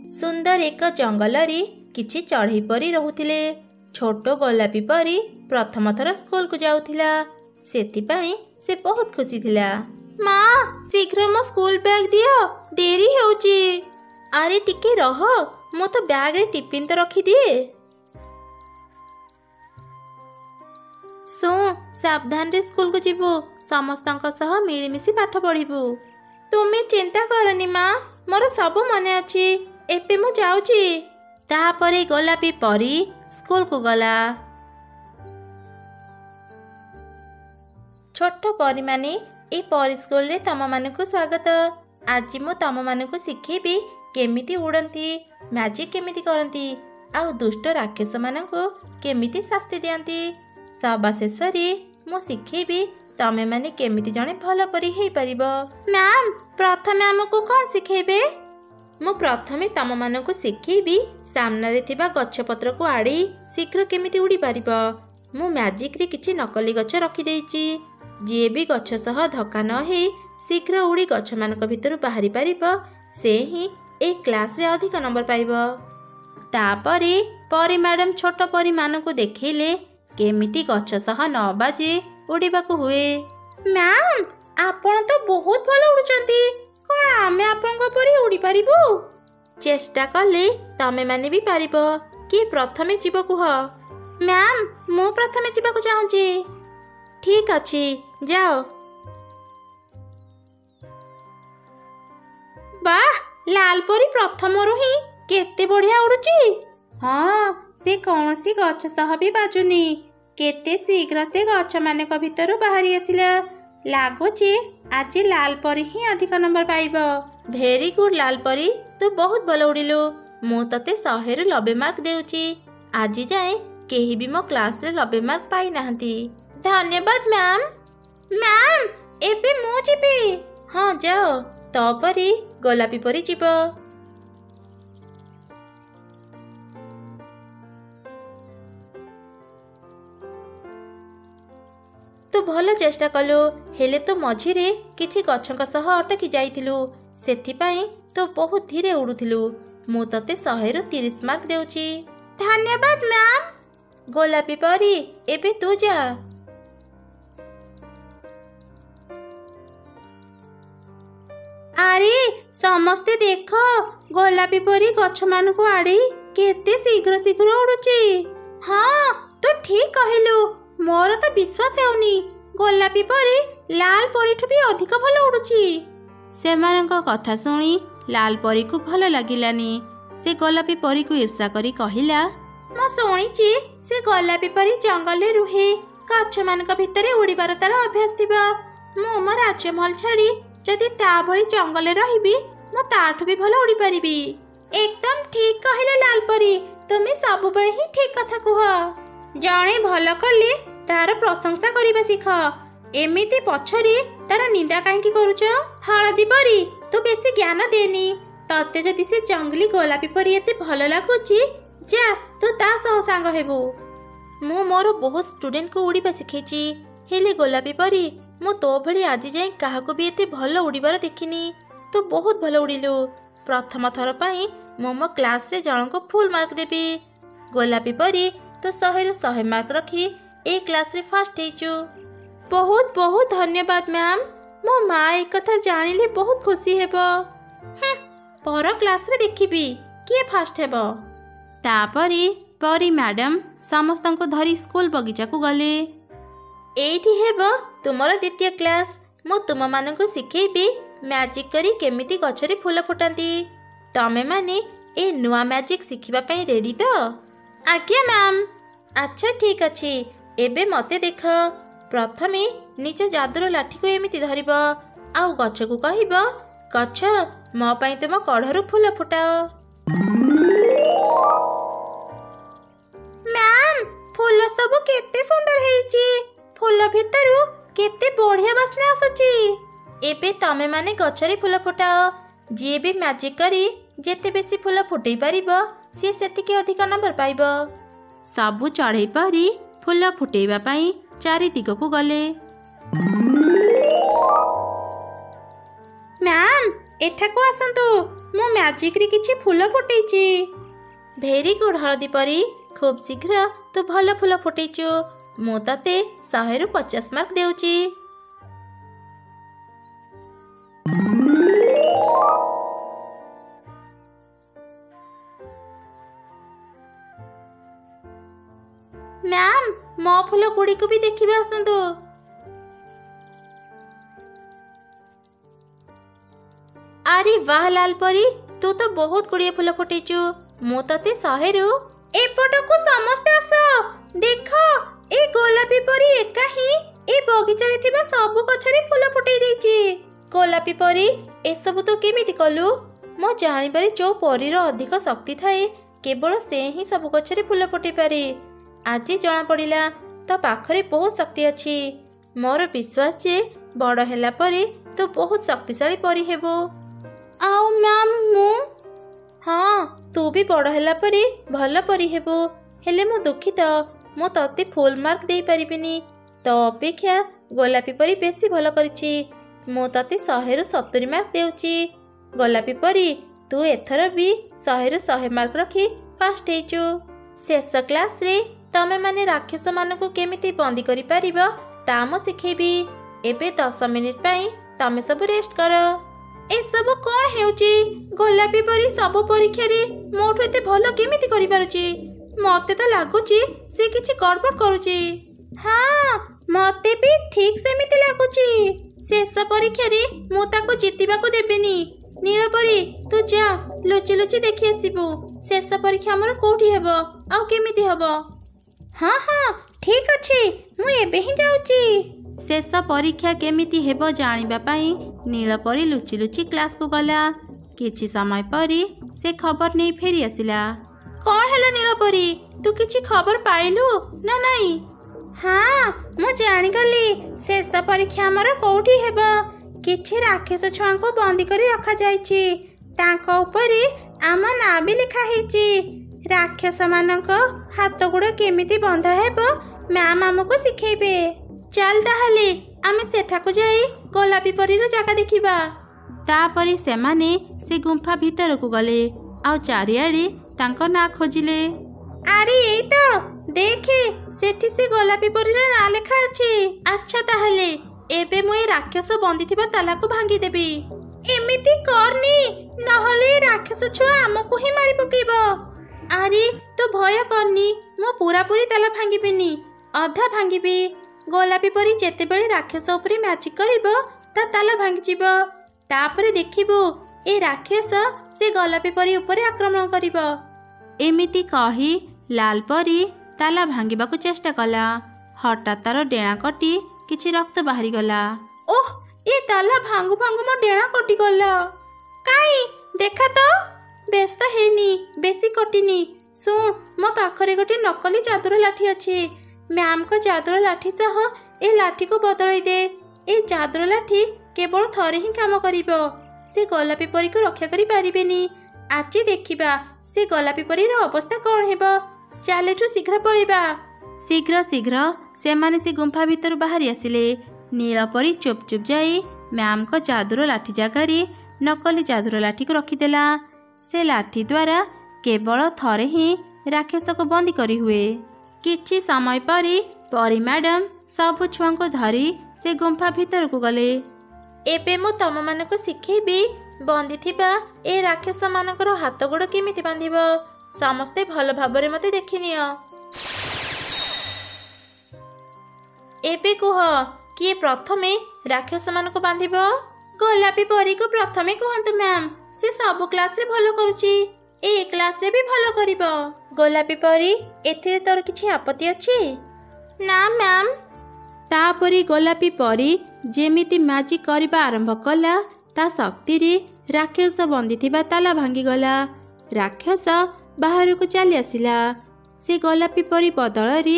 सुंदर एक जंगल किछि चढ़ई परी रहुथिले। छोट गोलापी परी प्रथम थर स्कूल को जाउथिला, सेतिपाई से बहुत खुशी थिला। माँ शीघ्र मो स्कूल बैग दियो, डेरी हेउची। अरे टिके रह, मो तो बैग रे टिफिन तो रखी दिए। सुन सावधान रे स्कूल को जीवु, समस्तंक सह मिलीमिशी पाठ पढ़िबु। तुमे चिंता करनी माँ, मोर सब मने अछि। एपे मु जाउची। तापरे गोलापी परी स्कूल को गला। छोट परी माने ए परी स्कूल रे तम मानकु स्वागत। आज मु तम मानकु शिखेबी केमिति उड़ंती, मैजिक केमिति करंती, आउ दुष्ट राक्षस मानकु केमिति शास्ति दियंती। सभा शेषरे मु शिखेबी तमे माने केमिति जणे भल परी हेई परिबो। मैम प्रथमे हमकु कोन शिखेबे? मु प्रथमे तम मानकु शिखेबी सामने रे थिबा गछ पत्र को आड़ी शीघ्र केमिति उड़ी परिबो। मु मैजिक रे किछि नकली गछ रखी देइछि, जे भी गछ सह धक्का न हे शीघ्र उड़ी गछ मानक भितरु बाहरी परिबो, से ही ए क्लास रे अधिक नंबर पाइबो। तापरे परी मैडम छोट परी मानकु देखिले केमिति गछ सह न बाजे उड़ीबाकु हुए। मैम आपण तो बहुत भल उड़ुचंती, कोन आमे आपनक परी उड़ी परिबो? चेष्टा कले तमे माने भी पारिबो। कि प्रथमे जीव कुह? मैम मु प्रथमे जीवाकु चाहूची। ठीक अछि जाओ। वाह लाल परी प्रथमरु ही केते बढ़िया उड़ुची। हाँ से कौनसी गछ सह भी बाजुनी, केते शीघ्र से गछ मानक भितरु बाहरी आसिला। लागुची आज लाल परी ही अधिक नंबर पाइबो। भेरी गुड लाल परी, तू बहुत भल उड़िलु। मु तते 100 रु 90 मार्क देउची। आज जाए केही भी मो क्लास रे 90 मार्क पाई नाहंती। धन्यवाद मैम। मैम एबे मु जीबी। हाँ जाओ, तो परी गोलापी परी जीवो। तू भल चेष्टा कलु, हेले तो मझिरे किछि गछक सह अटकी जाइथिलु, सेथिपाई तो बहुत धीरे उड़ुथिलु। मु तते 100 रु 30 मार्क देउची। धन्यवाद मैम। गोलापी परी एबे तू जा। अरे समस्ते देख, गोलापी परी गछ मानकु आड़ी केते शीघ्र शीघ्र उड़ुची। हाँ तू ठीक कहलु, मोर तो विश्वास हेउनी गोलापी परी लाल परीठु भी अधिक भल उड़ुची। सेमानक कथा सुनी लाल परी को भल लागिलानी। से गोलापी परी को ईर्षा करी कहिला, मो सुनिची से गोलापी परी जंगल रे रुहे, गछ मानक भितरे उड़ीबार तार अभ्यास थिबा। मो मो राज्यमहल छाड़ी जदि ता भली जंगल रे रहिबी, मो ताठु भी भल उड़ी परिबी। एकदम ठीक कहिले लाल परी, तुमे सब बेले ही ठीक कथा कुह। जणे भल कले तार प्रशंसा करिबा सिख, एमिति पछरी तार निंदा काहेकि करूछ? हळदी परी तू बेसी ज्ञान देनी। तते जदि से जंगली गोलापी परी एते भल लागुची, जा तू ता सह सांग हेबू। मु मोर बहुत स्टूडेंट को उड़ीबा सिखेची, हेले गोलापी परी मु तो भली आज जाए काहाको भी एते भल उड़ीबार देखिनी। तू बहुत भल उड़िलु। प्रथम थर पाई मो क्लास रे जणको फुल मार्क देबी। गोलापी परी तो 100 रु 100 मार्क रखी ए क्लास रे फर्स्ट हेचु। बहुत बहुत धन्यवाद मैम। मो माँ एक कथा जानिले बहुत खुशी हेबो। पर क्लास रे देखिबी किए फर्स्ट हेबो। तापरी परी मैडम समस्तंको धरी स्कूल बगीचा को गले। एठी हेबो तुमर द्वितीय क्लास। मु तुम मानकु सिखेबी मैजिक करी केमिति गछरे फूल फुटांती। तमे माने ए नुआ मैजिक सिखिबा पई रेडी तो? आज्ञा मैम। अच्छा ठीक अछि, एबे मते देख। प्रथमे निज जादुर लाठी को एमिति धरिबो, आउ गछ को कहिबो, गछ मो पई तुम कढ़रू फूल फुटाओ। मैम फूल सब केते सुंदर हेची, फूल भितरु केते बढ़िया बास्ना आसुची। एबे तमे माने गछरे फूल फुटाओ। जे भी मैजिक करी जेते बेसी फूल फुटई पारिबो, से सेतिके अधिक नंबर पाइबो। सबु चढ़ई परी फूल फुटेइबा पई चारि दिग को गले। मैम ଏଠାକୁ ଆସନ୍ତୁ, ମୁଁ ମ୍ୟାଜିକରେ କିଛି ଫୁଲ ଫୁଟେଇଛି। ଭେରି ଗୁଡ୍ ହଳଦୀ ପରି, ଖୁବ୍ ଶୀଘ୍ର ତୁ ଭଲ ଫୁଲ ଫୁଟେଇଛୁ। ମୁଁ ତତେ 100ରୁ 50 ମାର୍କ ଦେଉଛି। ମ୍ୟାମ୍, ମୋ ଫୁଲ ଗୁଡ଼ିକୁ ବି ଦେଖିବେ ଆସନ୍ତୁ। ଆରେ ବାହ ଲାଲ ପରି, ତୁ ତ ବହୁତ ଗୁଡ଼ିଏ ଫୁଲ ଫୁଟେଇଛୁ। ମୁଁ ତତେ 100ରୁ ଏପଟକୁ ସମସ୍ତେ ଆସ। ଦେଖ, ଏ ଗୋଲାପୀ ପରି ଏକା ହିଁ ଏ ବଗିଚାରେ ଥିବା ସବୁ ଗଛରେ ଫୁଲ ଫୁଟେଇ ଦେଇଛି। ଗୋଲାପୀ ପରି, ଏସବୁ ତୁ କେମିତି କଲୁ? ମୁଁ ଜାଣିବାରେ ଯୋଉ ପରୀର ଅଧିକ ଶକ୍ତି ଥାଏ, କେବଳ ସେ ହିଁ ସବୁ ଗଛରେ ଫୁଲ ଫୁଟେଇ ପାରେ। ଆଜି ଜଣାପଡ଼ିଲା ତୋ ପାଖରେ ବହୁତ ଶକ୍ତି ଅଛି। ମୋର ବିଶ୍ୱାସ ଯେ ବଡ଼ ହେଲା ପରେ ତୁ ବହୁତ ଶକ୍ତିଶାଳୀ ପରି ହେବୁ। ଆଉ ମ୍ୟାମ୍, ହଁ, ତୁ ବି ବଡ଼ ହେଲା ପରେ ଭଲ ପରି ହେବୁ। ହେଲେ ମୁଁ ଦୁଃଖିତ, ମୁଁ ତତେ ଫୁଲ୍ ମାର୍କ ଦେଇପାରିବିନି। ତୋ ଅପେକ୍ଷା ଗୋଲାପୀ ପରି ବେଶୀ ଭଲ କରିଛି। ମୁଁ ତତେ 100ରୁ 70 ମାର୍କ ଦେଉଛି। ଗୋଲାପୀ ପରି, ତୁ ଏଥର ବି 100ରୁ 100 ମାର୍କ ରଖି ଫାଷ୍ଟ ହେଇଛୁ। ଶେଷ କ୍ଲାସରେ ତମେମାନେ ରାକ୍ଷସମାନଙ୍କୁ କେମିତି ବନ୍ଦୀ କରିପାରିବ ତା ମୁଁ ଶିଖେଇବି। ଏବେ 10 ମିନିଟ୍ ପାଇଁ ତମେ ସବୁ ରେଷ୍ଟ କର। ଏସବୁ କ'ଣ ହେଉଛି? ଗୋଲାପୀ ପରି ସବୁ ପରୀକ୍ଷାରେ ମୋଠୁ ଏତେ ଭଲ କେମିତି କରିପାରୁଛି? ମତେ ତ ଲାଗୁଛି ସେ କିଛି ଗଡ଼ବଡ଼ କରୁଛି। ହଁ, ମତେ ବି ଠିକ୍ ସେମିତି ଲାଗୁଛି। ଶେଷ ପରୀକ୍ଷାରେ ମୁଁ ତାକୁ ଜିତିବାକୁ ଦେବିନି। ନୀଳପରି, ତୁ ଯା, ଲୁଚି ଲୁଚି ଦେଖି ଆସିବୁ ଶେଷ ପରୀକ୍ଷା ଆମର କୋଉଠି ହେବ ଆଉ କେମିତି ହେବ। ହଁ, ଠିକ୍ ଅଛି, ମୁଁ ଏବେ ହିଁ ଯାଉଛି। ଶେଷ ପରୀକ୍ଷା କେମିତି ହେବ ଜାଣିବା ପାଇଁ ନୀଳପରି ଲୁଚି ଲୁଚି କ୍ଲାସକୁ ଗଲା। କିଛି ସମୟ ପରେ ସେ ଖବର ନେଇ ଫେରି ଆସିଲା। କ'ଣ ହେଲା ନୀଳପରି, ତୁ କିଛି ଖବର ପାଇଲୁ ନା ନାଇଁ? ହଁ, ମୁଁ ଜାଣିଗଲି ଶେଷ ପରୀକ୍ଷା ଆମର କୋଉଠି ହେବ। କିଛି ରାକ୍ଷସ ଛୁଆଙ୍କୁ ବନ୍ଦୀ କରି ରଖାଯାଇଛି। ତାଙ୍କ ଉପରେ ଆମ ନାଁ ବି ଲେଖା ହେଇଛି। ରାକ୍ଷସମାନଙ୍କ ହାତ ଗୋଡ଼ କେମିତି ବନ୍ଧା ହେବ ମ୍ୟାମ୍ ଆମକୁ ଶିଖେଇବେ। ଚାଲ ତାହେଲେ ଆମେ ସେଠାକୁ ଯାଇ ଗୋଲାପୀ ପରୀର ଜାଗା ଦେଖିବା। ତାପରେ ସେମାନେ ସେ ଗୁମ୍ଫା ଭିତରକୁ ଗଲେ ଆଉ ଚାରିଆଡ଼େ ତାଙ୍କ ନାଁ ଖୋଜିଲେ। ଆରେ ଏଇ ତ, ଦେଖେ, ସେଠି ସେ ଗୋଲାପୀ ପରୀର ନାଁ ଲେଖା ଅଛି। ଆଚ୍ଛା, ତାହେଲେ ଏବେ ମୁଁ ଏ ରାକ୍ଷସ ବନ୍ଦୀ ଥିବା ତାଲାକୁ ଭାଙ୍ଗିଦେବି। ଏମିତି କରନି, ନହେଲେ ରାକ୍ଷସ ଛୁଆ ଆମକୁ ହିଁ ମାରି ପକେଇବ। ଆରେ ତୁ ଭୟ କରନି, ମୁଁ ପୁରାପୁରି ତାଲା ଭାଙ୍ଗିବିନି, ଅଧା ଭାଙ୍ଗିବି। ଗୋଲାପୀ ପରି ଯେତେବେଳେ ରାକ୍ଷସ ଉପରେ ମ୍ୟାଜିକ୍ କରିବ ତା ତାଲା ଭାଙ୍ଗିଯିବ। ତାପରେ ଦେଖିବୁ ଏ ରାକ୍ଷସ ସେ ଗୋଲାପୀ ପରି ଉପରେ ଆକ୍ରମଣ କରିବ। ଏମିତି କହି ଲାଲ ପରି ତାଲା ଭାଙ୍ଗିବାକୁ ଚେଷ୍ଟା କଲା। ହଠାତ୍ ତାର ଡେଣା କଟି କିଛି ରକ୍ତ ବାହାରିଗଲା। ଓଃ, ଏ ତାଲା ଭାଙ୍ଗୁ ଭାଙ୍ଗୁ ମୋ ଡେଣା କଟିଗଲା। କାଇଁ ଦେଖା ତ। ବ୍ୟସ୍ତ ହେଇନି, ବେଶୀ କଟିନି। ଶୁଣ, ମୋ ପାଖରେ ଗୋଟେ ନକଲି ଯାଦୁର ଲାଠି ଅଛି। ମ୍ୟାମ୍ଙ୍କ ଯାଦୁର ଲାଠି ସହ ଏ ଲାଠିକୁ ବଦଳାଇ ଦେ। ଏ ଯାଦୁର ଲାଠି କେବଳ ଥରେ ହିଁ କାମ କରିବ। ସେ ଗୋଲାପୀ ପରୀକୁ ରକ୍ଷା କରିପାରିବେନି। ଆଜି ଦେଖିବା ସେ ଗୋଲାପୀ ପରୀର ଅବସ୍ଥା କ'ଣ ହେବ। ଚାଲ ଏଠୁ ଶୀଘ୍ର ପଳେଇବା। ଶୀଘ୍ର ସେମାନେ ସେ ଗୁମ୍ଫା ଭିତରୁ ବାହାରି ଆସିଲେ। ନୀଳପରି ଚୁପ୍ ଚୁପ୍ ଯାଇ ମ୍ୟାମ୍ଙ୍କ ଯାଦୁର ଲାଠି ଜାଗାରେ ନକଲି ଯାଦୁର ଲାଠିକୁ ରଖିଦେଲା। ସେ ଲାଠି ଦ୍ୱାରା କେବଳ ଥରେ ହିଁ ରାକ୍ଷସକୁ ବନ୍ଦୀ କରିହୁଏ। କିଛି ସମୟ ପରେ ପରୀ ମ୍ୟାଡାମ ସବୁ ଛୁଆଙ୍କୁ ଧରି ସେ ଗୁମ୍ଫା ଭିତରକୁ ଗଲେ। ଏବେ ମୁଁ ତମମାନଙ୍କୁ ଶିଖେଇବି ବନ୍ଦୀ ଥିବା ଏ ରାକ୍ଷସମାନଙ୍କର ହାତ ଗୋଡ଼ କେମିତି ବାନ୍ଧିବ। ସମସ୍ତେ ଭଲ ଭାବରେ ମୋତେ ଦେଖିନିଅ। ଏବେ କୁହ, କିଏ ପ୍ରଥମେ ରାକ୍ଷସମାନଙ୍କୁ ବାନ୍ଧିବ? ଗୋଲାପୀ ପରୀକୁ ପ୍ରଥମେ କୁହନ୍ତୁ ମ୍ୟାମ୍। ସେ ସବୁ କ୍ଲାସରେ ଭଲ କରୁଛି, ଏ କ୍ଲାସରେ ବି ଭଲ କରିବ। ଗୋଲାପୀ ପରୀ, ଏଥିରେ ତୋର କିଛି ଆପତ୍ତି ଅଛି? ନା ମ୍ୟାମ୍। ତାପରେ ଗୋଲାପୀ ପରୀ ଯେମିତି ମ୍ୟାଜିକ୍ କରିବା ଆରମ୍ଭ କଲା, ତା ଶକ୍ତିରେ ରାକ୍ଷସ ବନ୍ଦୀ ଥିବା ତାଲା ଭାଙ୍ଗିଗଲା। ରାକ୍ଷସ ବାହାରକୁ ଚାଲି ଆସିଲା। ସେ ଗୋଲାପୀ ପରୀ ବଦଳରେ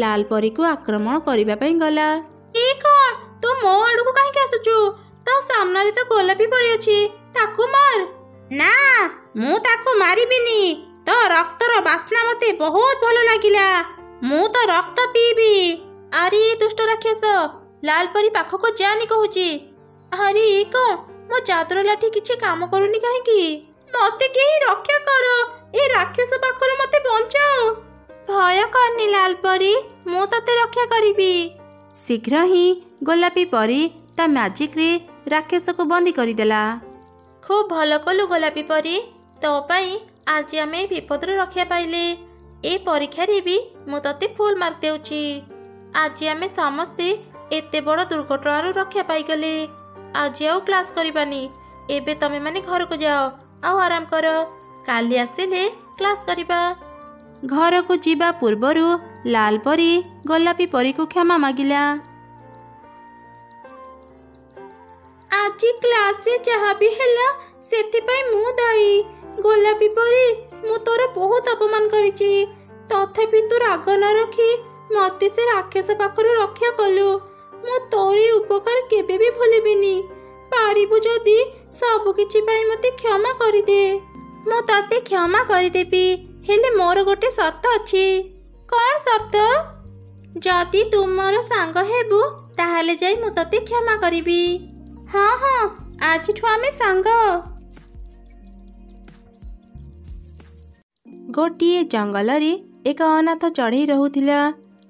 ଲାଲ ପରୀକୁ ଆକ୍ରମଣ କରିବା ପାଇଁ ଗଲା। ଏ କ'ଣ, ତୁ ମୋ ଆଡ଼କୁ କାହିଁକି ଆସୁଛୁ? ତୋ ସାମ୍ନାରେ ତ ଗୋଲାପୀ ପରୀ ଅଛି, ତାକୁ ମାର। ନା, ମୁଁ ତାକୁ ମାରିବିନି। ତୋ ରକ୍ତର ବାସ୍ନା ମତେ ବହୁତ ଭଲ ଲାଗିଲା। ମୁଁ ତ ରକ୍ତ ପିଇବି। ଆରେ ଦୁଷ୍ଟ ରାକ୍ଷସ, ଲାଲ ପରୀ ପାଖକୁ ଯାନି କହୁଛି। ଆରେ କ'ଣ, ମୋ ଯାଦୁର ଲାଠି କିଛି କାମ କରୁନି କାହିଁକି? ମତେ କେହି ରକ୍ଷା କର, ଏ ରାକ୍ଷସ ପାଖରୁ ମତେ ବଞ୍ଚାଅ। ଭୟ କରନି ଲାଲ ପରି, ମୁଁ ତତେ ରକ୍ଷା କରିବି। ଶୀଘ୍ର ହିଁ ଗୋଲାପୀ ପରି ତା ମ୍ୟାଜିକରେ ରାକ୍ଷସକୁ ବନ୍ଦୀ କରିଦେଲା। ଖୁବ୍ ଭଲ କଲୁ ଗୋଲାପୀ ପରି, ତୋ ପାଇଁ ଆଜି ଆମେ ଏ ବିପଦରୁ ରକ୍ଷା ପାଇଲେ। ଏ ପରୀକ୍ଷାରେ ବି ମୁଁ ତତେ ଫୁଲ୍ ମାର୍କ ଦେଉଛି। ଆଜି ଆମେ ସମସ୍ତେ ଏତେ ବଡ଼ ଦୁର୍ଘଟଣାରୁ ରକ୍ଷା ପାଇଗଲେ। ଆଜି ଆଉ କ୍ଲାସ୍ କରିବାନି। ଏବେ ତମେ ମାନେ ଘରକୁ ଯାଅ ଆଉ ଆରାମ କର। କାଲି ଆସିଲେ କ୍ଲାସ୍ କରିବା। ଘରକୁ ଯିବା ପୂର୍ବରୁ ଲାଲ ପରି ଗୋଲାପୀ ପରୀକୁ କ୍ଷମା ମାଗିଲା। ଆଜି କ୍ଲାସରେ ଯାହା ବି ହେଲା ସେଥିପାଇଁ ମୁଁ ଦାୟୀ। ଗୋଲାପୀ ପରି, ମୁଁ ତୋର ବହୁତ ଅପମାନ କରିଛି। ତଥାପି ତୁ ରାଗ ନ ରଖି ମତେ ସେ ରାକ୍ଷସ ପାଖରୁ ରକ୍ଷା କଲୁ। ମୁଁ ତୋରି ଉପକାର କେବେ ବି ଭୁଲିବିନି। ପାରିବୁ ଯଦି ସବୁ କିଛି ପାଇଁ ମତେ କ୍ଷମା କରିଦେ। ମୁଁ ତତେ କ୍ଷମା କରିଦେବି, ହେଲେ ମୋର ଗୋଟେ ସର୍ତ୍ତ ଅଛି। କ'ଣ ସର୍ତ୍ତ? ଯଦି ତୁ ମୋର ସାଙ୍ଗ ହେବୁ ତାହେଲେ ଯାଇ ମୁଁ ତତେ କ୍ଷମା କରିବି। ହଁ ହଁ, ଆଜିଠୁ ଆମେ ସାଙ୍ଗ। ଗୋଟିଏ ଜଙ୍ଗଲରେ ଏକ ଅନାଥ ଚଢ଼େଇ ରହୁଥିଲା।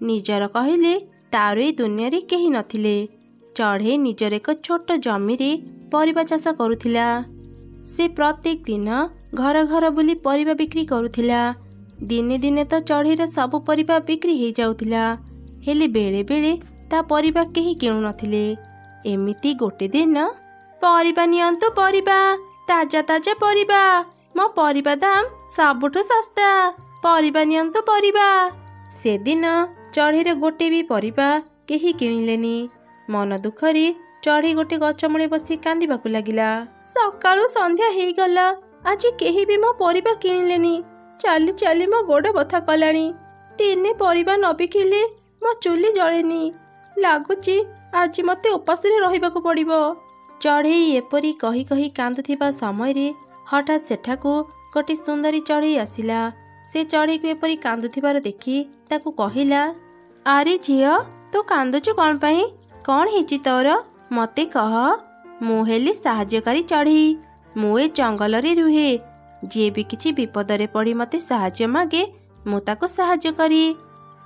ନିଜର କହିଲେ ତାର ଏ ଦୁନିଆରେ କେହି ନଥିଲେ। ଚଢ଼େଇ ନିଜର ଏକ ଛୋଟ ଜମିରେ ପରିବା ଚାଷ କରୁଥିଲା। ସେ ପ୍ରତ୍ୟେକ ଦିନ ଘର ଘର ବୁଲି ପରିବା ବିକ୍ରି କରୁଥିଲା। ଦିନେ ଦିନେ ତ ଚଢ଼େଇର ସବୁ ପରିବା ବିକ୍ରି ହେଇଯାଉଥିଲା, ହେଲେ ବେଳେ ବେଳେ ତା ପରିବା କେହି କିଣୁନଥିଲେ। ଏମିତି ଗୋଟେ ଦିନ, ପରିବା ନିଅନ୍ତୁ ପରିବା, ତାଜା ତାଜା ପରିବା, ମୋ ପରିବା ଦାମ ସବୁଠୁ ଶସ୍ତା, ପରିବା ନିଅନ୍ତୁ ପରିବା। ସେଦିନ ଚଢ଼େଇର ଗୋଟେ ବି ପରିବା କେହି କିଣିଲେନି। ମନ ଦୁଃଖରେ ଚଢ଼େଇ ଗୋଟେ ଗଛ ମୂଳେ ବସି କାନ୍ଦିବାକୁ ଲାଗିଲା। ସକାଳୁ ସନ୍ଧ୍ୟା ହେଇଗଲା, ଆଜି କେହି ବି ମୋ ପରିବା କିଣିଲେନି। ଚାଲି ଚାଲି ମୋ ଗୋଡ଼ ବଥା କଲାଣି। ଦିନେ ପରିବା ନ ବିକିଲେ ମୋ ଚୁଲି ଜଳେନି। ଲାଗୁଛି ଆଜି ମତେ ଉପାସରେ ରହିବାକୁ ପଡ଼ିବ। ଚଢ଼େଇ ଏପରି କହି କହି କାନ୍ଦୁଥିବା ସମୟରେ ହଠାତ୍ ସେଠାକୁ ଗୋଟିଏ ସୁନ୍ଦରୀ ଚଢ଼େଇ ଆସିଲା। ସେ ଚଢ଼େଇକୁ ଏପରି କାନ୍ଦୁଥିବାର ଦେଖି ତାକୁ କହିଲା, ଆରେ ଝିଅ, ତୁ କାନ୍ଦୁଛୁ କ'ଣ ପାଇଁ? କ'ଣ ହେଇଛି ତୋର? ମତେ କହ। ମୁଁ ହେଲି ସାହାଯ୍ୟକାରୀ ଚଢ଼େଇ। ମୁଁ ଏ ଜଙ୍ଗଲରେ ରୁହେ। ଯିଏ ବି କିଛି ବିପଦରେ ପଡ଼ି ମତେ ସାହାଯ୍ୟ ମାଗେ, ମୁଁ ତାକୁ ସାହାଯ୍ୟ କରେ।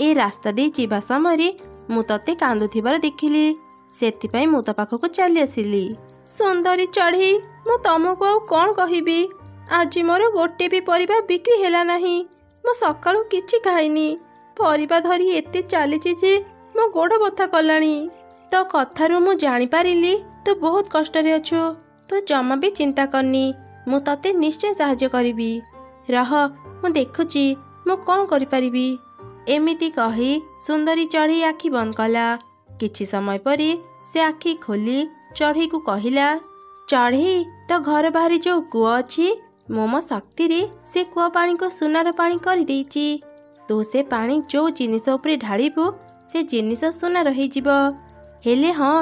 ଏ ରାସ୍ତା ଦେଇ ଯିବା ସମୟରେ ମୁଁ ତତେ କାନ୍ଦୁଥିବାର ଦେଖିଲି, ସେଥିପାଇଁ ମୁଁ ତୋ ପାଖକୁ ଚାଲି ଆସିଲି। ସୁନ୍ଦରୀ ଚଢ଼େଇ, ମୁଁ ତମକୁ ଆଉ କ'ଣ କହିବି? ଆଜି ମୋର ଗୋଟେ ବି ପରିବା ବିକ୍ରି ହେଲା ନାହିଁ। ମୁଁ ସକାଳୁ କିଛି ଖାଇନି। ପରିବା ଧରି ଏତେ ଚାଲିଛି ଯେ ମୋ ଗୋଡ଼ ବଥା କଲାଣି। ତୋ କଥାରୁ ମୁଁ ଜାଣିପାରିଲି ତୁ ବହୁତ କଷ୍ଟରେ ଅଛୁ। ତୁ ଜମା ବି ଚିନ୍ତା କରନି, ମୁଁ ତତେ ନିଶ୍ଚୟ ସାହାଯ୍ୟ କରିବି। ରହ, ମୁଁ ଦେଖୁଛି ମୁଁ କ'ଣ କରିପାରିବି। ଏମିତି କହି ସୁନ୍ଦରୀ ଚଢ଼େଇ ଆଖି ବନ୍ଦ କଲା। କିଛି ସମୟ ପରେ ସେ ଆଖି ଖୋଲି ଚଢ଼େଇକୁ କହିଲା, ଚଢ଼େଇ, ତୋ ଘର ବାହାରେ ଯେଉଁ କୂଅ ଅଛି, ମୁଁ ମୋ ଶକ୍ତିରେ ସେ କୂଅ ପାଣିକୁ ସୁନାର ପାଣି କରିଦେଇଛି। ତୁ ସେ ପାଣି ଯେଉଁ ଜିନିଷ ଉପରେ ଢାଳିବୁ ସେ ଜିନିଷ ସୁନାର ହେଇଯିବ। ହେଲେ ହଁ,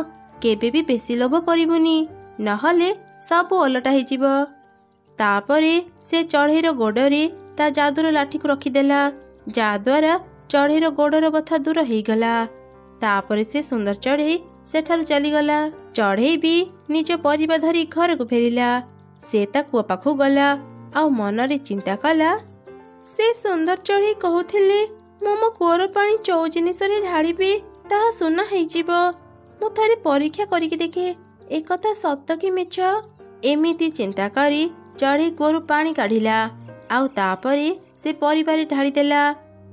କେବେ ବି ବେଶୀ ଲୋଭ କରିବୁନି, ନହେଲେ ସବୁ ଓଲଟା ହେଇଯିବ। ତାପରେ ସେ ଚଢ଼େଇର ଗୋଡ଼ରେ ତା ଯାଦୁର ଲାଠିକୁ ରଖିଦେଲା, ଯାହାଦ୍ୱାରା ଚଢ଼େଇର ଗୋଡ଼ର ବଥା ଦୂର ହେଇଗଲା। ତାପରେ ସେ ସୁନ୍ଦର ଚଢ଼େଇ ସେଠାରୁ ଚାଲିଗଲା। ଚଢ଼େଇ ବି ନିଜ ପରିବା ଧରି ଘରକୁ ଫେରିଲା। ସେ ତା କୂଅ ପାଖକୁ ଗଲା ଆଉ ମନରେ ଚିନ୍ତା କଲା, ସେ ସୁନ୍ଦର ଚଢ଼େଇ କହୁଥିଲେ ମୁଁ ମୋ କୂଅର ପାଣି ଯେଉଁ ଜିନିଷରେ ଢାଳିବି ତାହା ସୁନା ହେଇଯିବ। ମୁଁ ଥରେ ପରୀକ୍ଷା କରିକି ଦେଖେ ଏକଥା ସତ କି ମିଛ। ଏମିତି ଚିନ୍ତା କରି ଚଢ଼େଇ କୂଅରୁ ପାଣି କାଢ଼ିଲା ଆଉ ତାପରେ ସେ ପରିବାରେ ଢାଳିଦେଲା।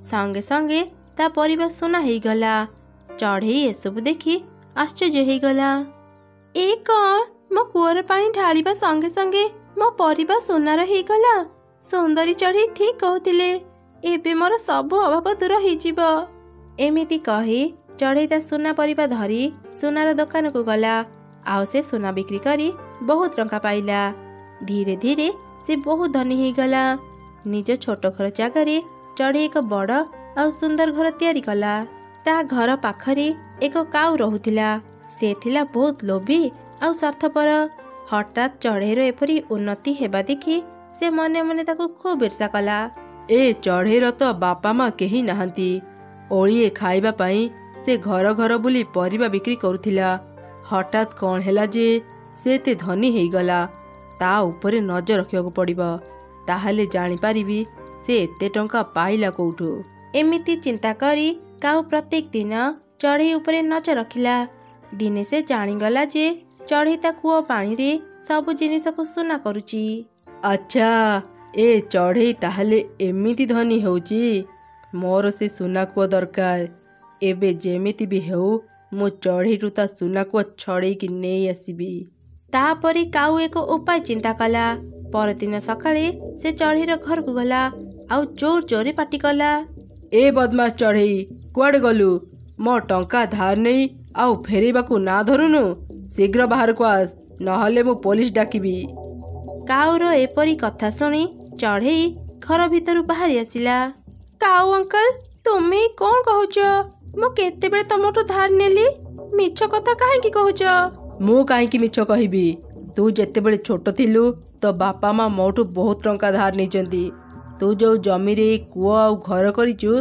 ସଙ୍ଗେ ସଙ୍ଗେ ତା ପରିବା ସୁନା ହେଇଗଲା। ଚଢ଼େଇ ଏସବୁ ଦେଖି ଆଶ୍ଚର୍ଯ୍ୟ ହେଇଗଲା। ଏ କ'ଣ, ମୋ କୂଅର ପାଣି ଢାଳିବା ସଙ୍ଗେ ସଙ୍ଗେ ମୋ ପରିବା ସୁନାର ହେଇଗଲା। ସୁନ୍ଦରୀ ଚଢ଼େଇ ଠିକ୍ କହୁଥିଲେ, ଏବେ ମୋର ସବୁ ଅଭାବ ଦୂର ହେଇଯିବ। ଏମିତି କହି ଚଢ଼େଇ ତା ସୁନା ପରିବା ଧରି ସୁନାର ଦୋକାନକୁ ଗଲା ଆଉ ସେ ସୁନା ବିକ୍ରି କରି ବହୁତ ଟଙ୍କା ପାଇଲା। ଧୀରେ ଧୀରେ ସେ ବହୁତ ଧନୀ ହେଇଗଲା। ନିଜ ଛୋଟ ଘର ଜାଗାରେ ଚଢ଼େଇ ଏକ ବଡ଼ ଆଉ ସୁନ୍ଦର ଘର ତିଆରି କଲା। ତା ଘର ପାଖରେ ଏକ କାଉ ରହୁଥିଲା। ସେ ଥିଲା ବହୁତ ଲୋଭୀ ଆଉ ସ୍ୱାର୍ଥପର। ହଠାତ୍ ଚଢ଼େଇର ଏପରି ଉନ୍ନତି ହେବା ଦେଖି ସେ ମନେ ମନେ ତାକୁ ଖୁବ୍ ଈର୍ଷା କଲା। ଏ ଚଢ଼େଇର ତ ବାପା ମା କେହି ନାହାନ୍ତି। ଓଳିଏ ଖାଇବା ପାଇଁ ସେ ଘର ଘର ବୁଲି ପରିବା ବିକ୍ରି କରୁଥିଲା। ହଠାତ୍ କ'ଣ ହେଲା ଯେ ସେ ଏତେ ଧନୀ ହେଇଗଲା ତା ଉପରେ ନଜର ରଖିବାକୁ ପଡ଼ିବ, ତାହେଲେ ଜାଣିପାରିବି ସେ ଏତେ ଟଙ୍କା ପାଇଲା କୋଉଠୁ। ଏମିତି ଚିନ୍ତା କରି କାଉ ପ୍ରତ୍ୟେକ ଦିନ ଚଢ଼େଇ ଉପରେ ନଜର ରଖିଲା। ଦିନେ ସେ ଜାଣିଗଲା ଯେ ଚଢ଼େଇ ତା କୂଅ ପାଣିରେ ସବୁ ଜିନିଷକୁ ସୁନା କରୁଛି। ଆଚ୍ଛା, ଏ ଚଢ଼େଇ ତାହେଲେ ଏମିତି ଧନୀ ହେଉଛି। ମୋର ସେ ସୁନା କୂଅ ଦରକାର। ଏବେ ଯେମିତି ବି ହେଉ ମୁଁ ଚଢ଼େଇଠୁ ତା ସୁନା କୂଅ ଛଡ଼େଇକି ନେଇ ଆସିବି। ତାପରେ କାଉ ଏକ ଉପାୟ ଚିନ୍ତା କଲା। ପରଦିନ ସକାଳେ ସେ ଚଢ଼େଇର ଘରକୁ ଗଲା ଆଉ ଜୋର ଜୋରରେ ପାଟି କଲା। ଏ ବଦମାସ ଚଢ଼େଇ, କୁଆଡ଼େ ଗଲୁ? ମୋ ଟଙ୍କା ଧାର ନେଇ ଆଉ ଫେରେଇବାକୁ ନା ଧରୁନୁ। ଶୀଘ୍ର ବାହାରକୁ ଆସ, ନହେଲେ ମୁଁ ପୋଲିସ ଡାକିବି। କାଉର ଏପରି କଥା ଶୁଣି ଚଢ଼େଇ ଘର ଭିତରୁ ବାହାରି ଆସିଲା। କାଉ ଅଙ୍କଲ, ତୁମେ କ'ଣ କହୁଛ? ମୁଁ କେତେବେଳେ ତମଠୁ ଧାର ନେଲି? ମିଛ କଥା କାହିଁକି କହୁଛ? ମୁଁ କାହିଁକି ମିଛ କହିବି? ତୁ ଯେତେବେଳେ ଛୋଟ ଥିଲୁ ତୋ ବାପା ମା ମୋଠୁ ବହୁତ ଟଙ୍କା ଧାର ନେଇଛନ୍ତି। ତୁ ଯେଉଁ ଜମିରେ କୂଅ ଆଉ ଘର କରିଛୁ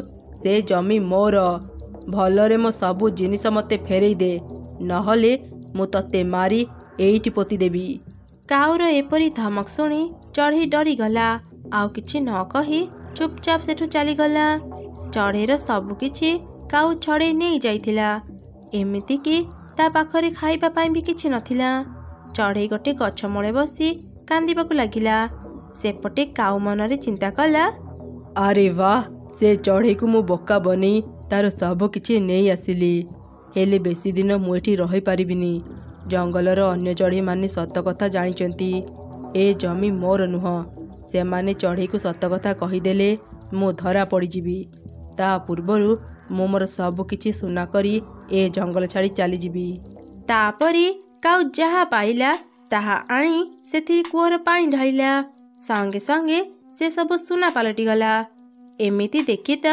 ସେ ଜମି ମୋର। ଭଲରେ ମୋ ସବୁ ଜିନିଷ ମୋତେ ଫେରେଇ ଦେ, ନହେଲେ ମୁଁ ତତେ ମାରି ଏଇଠି ପୋତିଦେବି। କାଉର ଏପରି ଧମକ ଶୁଣି ଚଢ଼େଇ ଡରିଗଲା। ଆଉ କିଛି ନ କହି ଚୁପଚାପ ସେଠୁ ଚାଲିଗଲା। ଚଢ଼େଇର ସବୁ କିଛି କାଉ ଛଡ଼େଇ ନେଇ ଯାଇଥିଲା। ଏମିତିକି ତା ପାଖରେ ଖାଇବା ପାଇଁ ବି କିଛି ନଥିଲା। ଚଢ଼େଇ ଗୋଟେ ଗଛ ମୂଳେ ବସି କାନ୍ଦିବାକୁ ଲାଗିଲା। ସେପଟେ କାଉ ମନରେ ଚିନ୍ତା କଲା, ଆରେ ବାଃ, ସେ ଚଢ଼େଇକୁ ମୁଁ ବୋକା ବନେଇ ତାର ସବୁ କିଛି ନେଇ ଆସିଲି। ହେଲେ ବେଶୀ ଦିନ ମୁଁ ଏଠି ରହିପାରିବିନି। ଜଙ୍ଗଲର ଅନ୍ୟ ଚଢ଼େଇମାନେ ସତ କଥା ଜାଣିଛନ୍ତି। ଏ ଜମି ମୋର ନୁହଁ। ସେମାନେ ଚଢ଼େଇକୁ ସତ କଥା କହିଦେଲେ ମୁଁ ଧରା ପଡ଼ିଯିବି। ତା ପୂର୍ବରୁ ମୁଁ ମୋର ସବୁ କିଛି ସୁନା କରି ଏ ଜଙ୍ଗଲ ଛାଡ଼ି ଚାଲିଯିବି। ତାପରେ କାଉ ଯାହା ପାଇଲା ତାହା ଆଣି ସେଥିରେ କୂଅର ପାଣି ଢାଳିଲା। ସଙ୍ଗେ ସଙ୍ଗେ ସେ ସବୁ ସୁନା ପାଲଟିଗଲା। ଏମିତି ଦେଖି ତ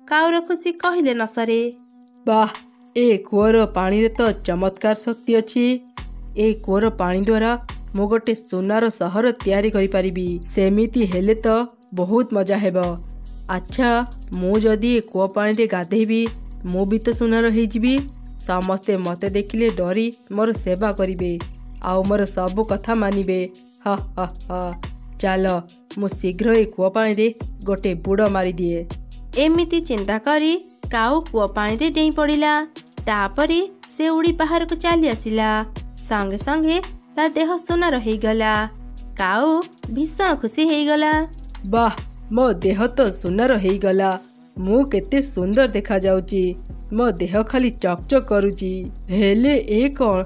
କାଉର ଖୁସି କହିଲେ ନ ସରେ। ବାଃ, ଏ କୂଅର ପାଣିରେ ତ ଚମତ୍କାର ଶକ୍ତି ଅଛି। ଏ କୂଅର ପାଣି ଦ୍ୱାରା ମୁଁ ଗୋଟେ ସୁନାର ସହର ତିଆରି କରିପାରିବି। ସେମିତି ହେଲେ ତ ବହୁତ ମଜା ହେବ। ଆଚ୍ଛା, ମୁଁ ଯଦି ଏ କୂଅ ପାଣିରେ ଗାଧେଇବି ମୁଁ ବି ତ ସୁନାର ହେଇଯିବି। ସମସ୍ତେ ମୋତେ ଦେଖିଲେ ଡରି ମୋର ସେବା କରିବେ ଆଉ ମୋର ସବୁ କଥା ମାନିବେ। ହା ହା ହା। ଚାଲ ମୁଁ ଶୀଘ୍ର ଏ କୂଅ ପାଣିରେ ଗୋଟେ ବୁଡ଼ ମାରିଦିଏ। ଏମିତି ଚିନ୍ତା କରି କାଉ କୂଅ ପାଣିରେ ଡେଇଁ ପଡ଼ିଲା। ତାପରେ ସେ ଉଡ଼ି ବାହାରକୁ ଚାଲି ଆସିଲା। ସଙ୍ଗେ ସଙ୍ଗେ ତା ଦେହ ସୁନାର ହେଇଗଲା। କାଉ ଭୀଷଣ ଖୁସି ହେଇଗଲା। ବାଃ, ମୋ ଦେହ ତ ସୁନାର ହେଇଗଲା। ମୁଁ କେତେ ସୁନ୍ଦର ଦେଖାଯାଉଛି। ମୋ ଦେହ ଖାଲି ଚକଚକ୍ କରୁଛି। ହେଲେ ଏ କ'ଣ?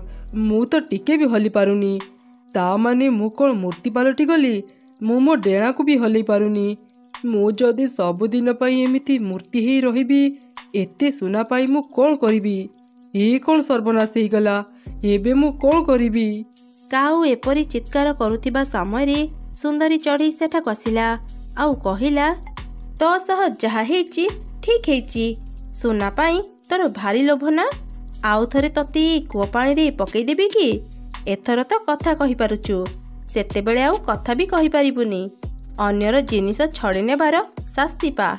ମୁଁ ତ ଟିକେ ବି ହଲି ପାରୁନି। ତା ମାନେ ମୁଁ କ'ଣ ମୂର୍ତ୍ତି ପାଲଟି ଗଲି? ମୁଁ ମୋ ଡେଣାକୁ ବି ହଲେଇ ପାରୁନି। ମୁଁ ଯଦି ସବୁଦିନ ପାଇଁ ଏମିତି ମୂର୍ତ୍ତି ହେଇ ରହିବି, ଏତେ ସୁନା ପାଇ ମୁଁ କ'ଣ କରିବି? ଏ କ'ଣ ସର୍ବନାଶ ହେଇଗଲା? ଏବେ ମୁଁ କ'ଣ କରିବି? କାଉ ଏପରି ଚିତ୍କାର କରୁଥିବା ସମୟରେ ସୁନ୍ଦରୀ ଚଢ଼େଇ ସେଠାକୁ ଆସିଲା ଆଉ କହିଲା, ତୋ ସହ ଯାହା ହେଇଛି ଠିକ୍ ହେଇଛି। ସୁନା ପାଇଁ ତୋର ଭାରି ଲୋଭ ନା? ଆଉ ଥରେ ତତେ କୂଅ ପାଣିରେ ପକେଇଦେବି କି? ଏଥର ତ କଥା କହିପାରୁଛୁ, ସେତେବେଳେ ଆଉ କଥା ବି କହିପାରିବୁନି। ଅନ୍ୟର ଜିନିଷ ଛଡ଼େଇ ନେବାର ଶାସ୍ତି ପା।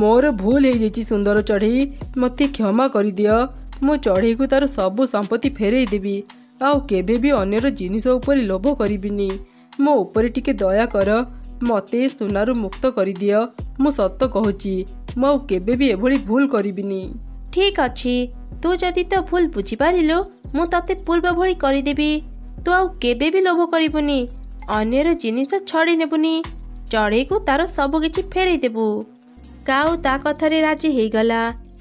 ମୋର ଭୁଲ ହେଇଯାଇଛି ସୁନ୍ଦର ଚଢ଼େଇ, ମୋତେ କ୍ଷମା କରିଦିଅ। ମୁଁ ଚଢ଼େଇକୁ ତାର ସବୁ ସମ୍ପତ୍ତି ଫେରେଇ ଦେବି ଆଉ କେବେ ବି ଅନ୍ୟର ଜିନିଷ ଉପରେ ଲୋଭ କରିବିନି। ମୋ ଉପରେ ଟିକେ ଦୟା କର, ମୋତେ ସୁନାରୁ ମୁକ୍ତ କରିଦିଅ। ମୁଁ ସତ କହୁଛି, ମୁଁ ଆଉ କେବେ ବି ଏଭଳି ଭୁଲ କରିବିନି। ଠିକ୍ ଅଛି, ତୁ ଯଦି ତୋ ଭୁଲ ବୁଝିପାରିଲୁ ମୁଁ ତତେ ପୂର୍ବ ଭଳି କରିଦେବି। ତୁ ଆଉ କେବେ ବି ଲୋଭ କରିବୁନି, ଅନ୍ୟର ଜିନିଷ ଛଡ଼େଇ ନେବୁନି, ଚଢ଼େଇକୁ ତାର ସବୁ କିଛି ଫେରେଇ ଦେବୁ। କାଉ ତା କଥାରେ ରାଜି ହେଇଗଲା।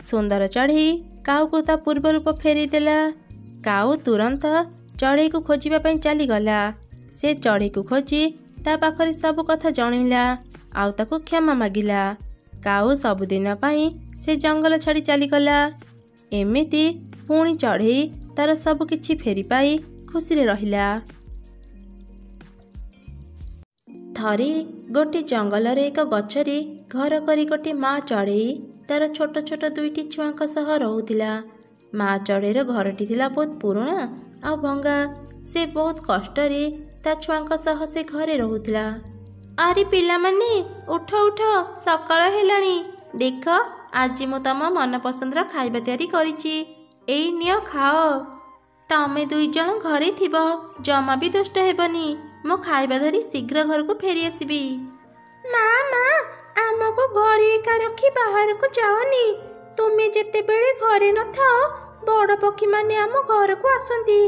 ସୁନ୍ଦର ଚଢ଼େଇ କାଉକୁ ତା ପୂର୍ବ ରୂପ ଫେରେଇ ଦେଲା। କାଉ ତୁରନ୍ତ ଚଢ଼େଇକୁ ଖୋଜିବା ପାଇଁ ଚାଲିଗଲା। ସେ ଚଢ଼େଇକୁ ଖୋଜି ତା ପାଖରେ ସବୁ କଥା ଜଣେଇଲା ଆଉ ତାକୁ କ୍ଷମା ମାଗିଲା। କାଉ ସବୁଦିନ ପାଇଁ ସେ ଜଙ୍ଗଲ ଛାଡ଼ି ଚାଲିଗଲା। ଏମିତି ପୁଣି ଚଢ଼େଇ ତାର ସବୁ କିଛି ଫେରି ପାଇ ଖୁସିରେ ରହିଲା। ଥରେ ଗୋଟେ ଜଙ୍ଗଲର ଏକ ଗଛରେ ଘର କରି ଗୋଟେ ମା ଚଢ଼େଇ ତାର ଛୋଟ ଛୋଟ ଦୁଇଟି ଛୁଆଙ୍କ ସହ ରହୁଥିଲା। ମା ଚଢ଼େଇର ଘରଟି ଥିଲା ବହୁତ ପୁରୁଣା ଆଉ ଭଙ୍ଗା। ସେ ବହୁତ କଷ୍ଟରେ ତା ଛୁଆଙ୍କ ସହ ସେ ଘରେ ରହୁଥିଲା। ଆରେ ପିଲାମାନେ, ଉଠ ଉଠ, ସକାଳ ହେଲାଣି। ଦେଖ, ଆଜି ମୁଁ ତମ ମନପସନ୍ଦର ଖାଇବା ତିଆରି କରିଛି। ଏଇ ନିଅ, ଖାଅ। ତମେ 2 ଜଣ ଘରେ ଥିବ, ଜମା ବି ଦୁଷ୍ଟ ହେବନି। ମୁଁ ଖାଇବା ଧରି ଶୀଘ୍ର ଘରକୁ ଫେରି ଆସିବି। ମା ଆମକୁ ଘରେ ଏକା ରଖି ବାହାରକୁ ଯାଅନି। ତୁମେ ଯେତେବେଳେ ଘରେ ନଥାଅ ବଡ଼ ପକ୍ଷୀମାନେ ଆମ ଘରକୁ ଆସନ୍ତି।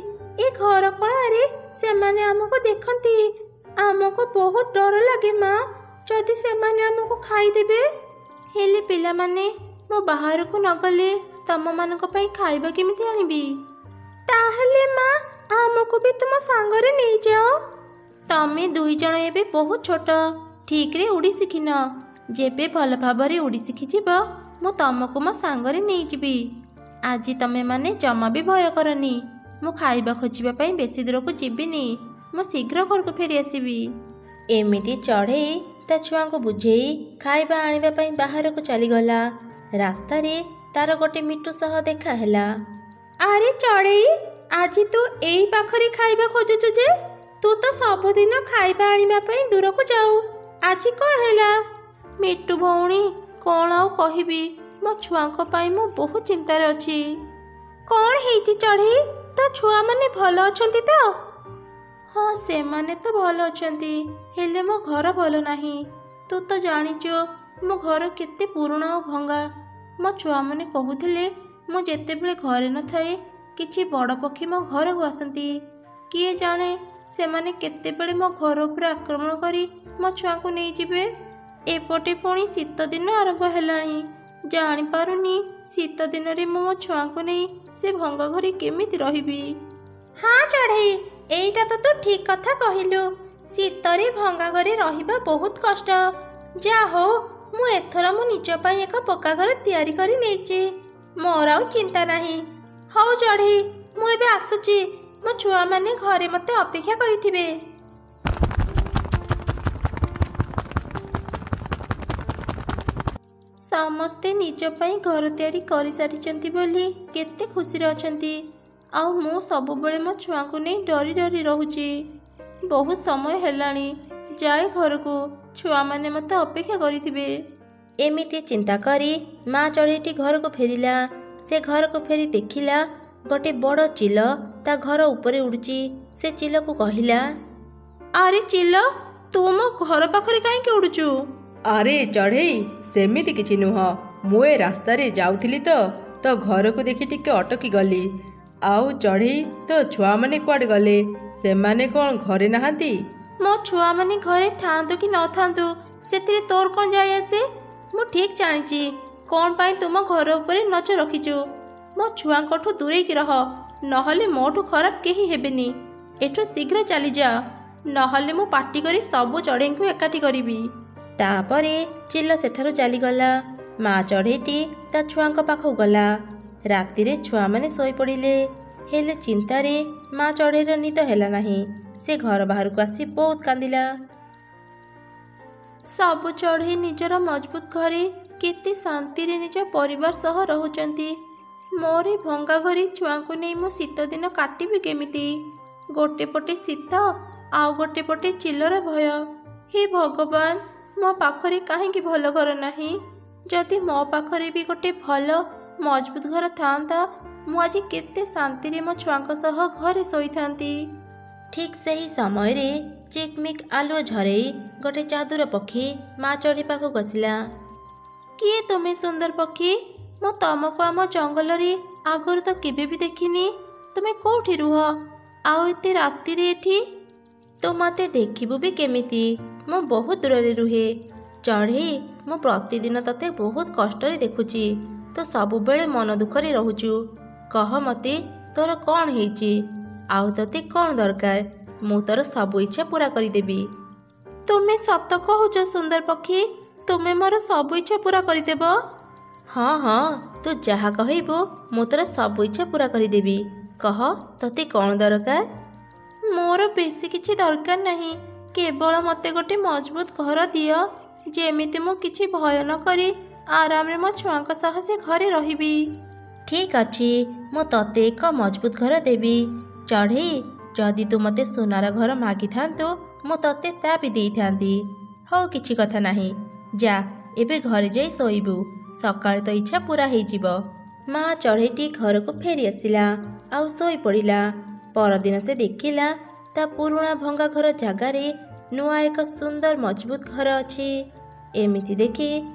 ଏ ଘର କୋଣରେ ସେମାନେ ଆମକୁ ଦେଖନ୍ତି। ଆମକୁ ବହୁତ ଡର ଲାଗେ ମା, ଯଦି ସେମାନେ ଆମକୁ ଖାଇଦେବେ। ହେଲେ ପିଲାମାନେ, ମୁଁ ବାହାରକୁ ନଗଲେ ତମମାନଙ୍କ ପାଇଁ ଖାଇବା କେମିତି ଆଣିବି? ତାହେଲେ ମା, ଆମକୁ ବି ତୁମ ସାଙ୍ଗରେ ନେଇଯାଅ। ତମେ 2 ଜଣ ଏବେ ବହୁତ ଛୋଟ, ଠିକରେ ଉଡ଼ି ଶିଖିନ। ଯେବେ ଭଲ ଭାବରେ ଉଡ଼ି ଶିଖିଯିବ, ମୁଁ ତମକୁ ମୋ ସାଙ୍ଗରେ ନେଇଯିବି। ଆଜି ତମେମାନେ ଜମା ବି ଭୟ କରନି। ମୁଁ ଖାଇବା ଖୋଜିବା ପାଇଁ ବେଶୀ ଦୂରକୁ ଯିବିନି। ମୁଁ ଶୀଘ୍ର ଘରକୁ ଫେରି ଆସିବି। ଏମିତି ଚଢ଼େଇ ତା ଛୁଆଙ୍କୁ ବୁଝେଇ ଖାଇବା ଆଣିବା ପାଇଁ ବାହାରକୁ ଚାଲିଗଲା। ରାସ୍ତାରେ ତାର ଗୋଟେ ମିଟୁ ସହ ଦେଖା ହେଲା। ଆରେ ଚଢ଼େଇ, ଆଜି ତୁ ଏଇ ପାଖରେ ଖାଇବା ଖୋଜୁଛୁ ଯେ? ତୁ ତ ସବୁଦିନ ଖାଇବା ଆଣିବା ପାଇଁ ଦୂରକୁ ଯାଉ, ଆଜି କ'ଣ ହେଲା? ମିଟୁ ଭଉଣୀ, କ'ଣ ଆଉ କହିବି, ମୋ ଛୁଆଙ୍କ ପାଇଁ ମୁଁ ବହୁତ ଚିନ୍ତାରେ ଅଛି। କ'ଣ ହେଇଛି ଚଢ଼େଇ? ତୋ ଛୁଆମାନେ ଭଲ ଅଛନ୍ତି ତ? ହଁ, ସେମାନେ ତ ଭଲ ଅଛନ୍ତି, ହେଲେ ମୋ ଘର ଭଲ ନାହିଁ। ତୁ ତ ଜାଣିଛୁ ମୋ ଘର କେତେ ପୁରୁଣା ଓ ଭଙ୍ଗା। ମୋ ଛୁଆମାନେ କହୁଥିଲେ ମୁଁ ଯେତେବେଳେ ଘରେ ନଥାଏ କିଛି ବଡ଼ ପକ୍ଷୀ ମୋ ଘରକୁ ଆସନ୍ତି। କିଏ ଜାଣେ ସେମାନେ କେତେବେଳେ ମୋ ଘର ଉପରେ ଆକ୍ରମଣ କରି ମୋ ଛୁଆଙ୍କୁ ନେଇଯିବେ। ଏପଟେ ପୁଣି ଶୀତ ଦିନ ଆରମ୍ଭ ହେଲାଣି। ଜାଣିପାରୁନି ଶୀତ ଦିନରେ ମୁଁ ମୋ ଛୁଆଙ୍କୁ ନେଇ ସେ ଭଙ୍ଗା ଘରେ କେମିତି ରହିବି। ହଁ ଚଢ଼େଇ, ଏଇଟା ତ ତୁ ଠିକ୍ କଥା କହିଲୁ। ଶୀତରେ ଭଙ୍ଗା ଘରେ ରହିବା ବହୁତ କଷ୍ଟ। ଯାହା ହଉ, ମୁଁ ଏଥର ମୋ ନିଜ ପାଇଁ ଏକ ପକ୍କା ଘର ତିଆରି କରି ନେଇଛି। ମୋର ଆଉ ଚିନ୍ତା ନାହିଁ। ହଉ ଚଢ଼େଇ, ମୁଁ ଏବେ ଆସୁଛି। ମୋ ଛୁଆମାନେ ଘରେ ମୋତେ ଅପେକ୍ଷା କରିଥିବେ। ସମସ୍ତେ ନିଜ ପାଇଁ ଘର ତିଆରି କରିସାରିଛନ୍ତି ବୋଲି କେତେ ଖୁସିରେ ଅଛନ୍ତି। ଆଉ ମୁଁ ସବୁବେଳେ ମୋ ଛୁଆଙ୍କୁ ନେଇ ଡରି ଡରି ରହୁଛି। ବହୁତ ସମୟ ହେଲାଣି, ଯାଏ ଘରକୁ, ଛୁଆମାନେ ମୋତେ ଅପେକ୍ଷା କରିଥିବେ। ଏମିତି ଚିନ୍ତା କରି ମା ଚଢ଼େଇଟି ଘରକୁ ଫେରିଲା। ସେ ଘରକୁ ଫେରି ଦେଖିଲା ଗୋଟେ ବଡ଼ ଚିଲ ତା ଘର ଉପରେ ଉଡ଼ୁଛି। ସେ ଚିଲକୁ କହିଲା, ଆରେ ଚିଲ, ତୁ ମୋ ଘର ପାଖରେ କାହିଁକି ଉଡ଼ୁଛୁ? ଆରେ ଚଢ଼େଇ, ସେମିତି କିଛି ନୁହଁ। ମୁଁ ଏ ରାସ୍ତାରେ ଯାଉଥିଲି ତ ଘରକୁ ଦେଖି ଟିକେ ଅଟକି ଗଲି। ଆଉ ଚଢ଼େଇ, ତୋ ଛୁଆମାନେ କୁଆଡ଼େ ଗଲେ? ସେମାନେ କ'ଣ ଘରେ ନାହାନ୍ତି? ମୋ ଛୁଆମାନେ ଘରେ ଥାଆନ୍ତୁ କି ନଥାନ୍ତୁ, ସେଥିରେ ତୋର କ'ଣ ଯାଇ ଆସେ? ମୁଁ ଠିକ୍ ଜାଣିଛି କ'ଣ ପାଇଁ ତୁମ ଘର ଉପରେ ନଜର ରଖିଛୁ। ମୋ ଛୁଆଙ୍କଠୁ ଦୂରେଇକି ରହ, ନହେଲେ ମୋଠୁ ଖରାପ କେହି ହେବେନି। ଏଠୁ ଶୀଘ୍ର ଚାଲିଯା, ନହେଲେ ମୁଁ ପାଟି କରି ସବୁ ଚଢ଼େଇଙ୍କୁ ଏକାଠି କରିବି। ତାପରେ ଚିଲ ସେଠାରୁ ଚାଲିଗଲା। ମା ଚଢ଼େଇଟି ତା ଛୁଆଙ୍କ ପାଖକୁ ଗଲା। ରାତିରେ ଛୁଆମାନେ ଶୋଇପଡ଼ିଲେ। ହେଲେ ଚିନ୍ତାରେ ମା ଚଢ଼େଇର ନିଦ ହେଲା ନାହିଁ। ସେ ଘର ବାହାରକୁ ଆସି ବହୁତ କାନ୍ଦିଲା। ସବୁ ଚଢ଼େଇ ନିଜର ମଜବୁତ ଘରେ କେତେ ଶାନ୍ତିରେ ନିଜ ପରିବାର ସହ ରହୁଛନ୍ତି। ମୋର ଏ ଭଙ୍ଗା ଘରେ ଛୁଆଙ୍କୁ ନେଇ ମୁଁ ଶୀତ ଦିନ କାଟିବି କେମିତି? ଗୋଟେ ପଟେ ଶୀତ, ଆଉ ଗୋଟେ ପଟେ ଚିଲର ଭୟ। ହେ ଭଗବାନ, ମୋ ପାଖରେ କାହିଁକି ଭଲ ଘର ନାହିଁ? ଯଦି ମୋ ପାଖରେ ବି ଗୋଟେ ଭଲ ମଜବୁତ ଘର ଥାଆନ୍ତା, ମୁଁ ଆଜି କେତେ ଶାନ୍ତିରେ ମୋ ଛୁଆଙ୍କ ସହ ଘରେ ଶୋଇଥାନ୍ତି। ଠିକ୍ ସେହି ସମୟରେ ଚିକମିକ ଆଲୁଅ ଝରେଇ ଗୋଟେ ଚାଦୁର ପକ୍ଷୀ ମା ଚଢ଼େଇ ପାଖକୁ ଆସିଲା। କିଏ ତୁମେ ସୁନ୍ଦର ପକ୍ଷୀ? ମୁଁ ତମକୁ ଆମ ଜଙ୍ଗଲରେ ଆଗରୁ ତ କେବେ ବି ଦେଖିନି। ତୁମେ କେଉଁଠି ରୁହ? ଆଉ ଏତେ ରାତିରେ ଏଠି? ତୁ ମୋତେ ଦେଖିବୁ ବି କେମିତି? ମୁଁ ବହୁତ ଦୂରରେ ରୁହେ। ଚଢ଼େଇ, ମୁଁ ପ୍ରତିଦିନ ତତେ ବହୁତ କଷ୍ଟରେ ଦେଖୁଛି। ତୁ ସବୁବେଳେ ମନ ଦୁଃଖରେ ରହୁଛୁ। କହ ମୋତେ, ତୋର କ'ଣ ହେଇଛି? ଆଉ ତତେ କ'ଣ ଦରକାର? ମୁଁ ତୋର ସବୁ ଇଚ୍ଛା ପୂରା କରିଦେବି। ତୁମେ ସତ କହୁଛ ସୁନ୍ଦର ପକ୍ଷୀ? ତୁମେ ମୋର ସବୁ ଇଚ୍ଛା ପୂରା କରିଦେବ? ହଁ, ତୁ ଯାହା କହିବୁ ମୁଁ ତୋର ସବୁ ଇଚ୍ଛା ପୂରା କରିଦେବି। କହ, ତତେ କ'ଣ ଦରକାର? ମୋର ବେଶୀ କିଛି ଦରକାର ନାହିଁ, କେବଳ ମୋତେ ଗୋଟେ ମଜବୁତ ଘର ଦିଅ, ଯେମିତି ମୁଁ କିଛି ଭୟ ନ କରି ଆରାମରେ ମୋ ଛୁଆଙ୍କ ସହ ସେ ଘରେ ରହିବି। ଠିକ୍ ଅଛି, ମୁଁ ତତେ ଏକ ମଜବୁତ ଘର ଦେବି। ଚଢ଼େଇ, ଯଦି ତୁ ମୋତେ ସୁନାର ଘର ମାଗିଥାନ୍ତୁ, ମୁଁ ତତେ ତା ବି ଦେଇଥାନ୍ତି। ହଉ, କିଛି କଥା ନାହିଁ, ଯା ଏବେ ଘରେ ଯାଇ ଶୋଇବୁ। ସକାଳେ ତ ଇଚ୍ଛା ପୂରା ହେଇଯିବ। ମା ଚଢ଼େଇଟି ଘରକୁ ଫେରି ଆସିଲା ଆଉ ଶୋଇ ପଡ଼ିଲା। ପରଦିନ ସେ ଦେଖିଲା ତା ପୁରୁଣା ଭଙ୍ଗା ଘର ଜାଗାରେ ନୂଆ ଏକ ସୁନ୍ଦର ମଜବୁତ ଘର ଅଛି। ଏମିତି ଦେଖି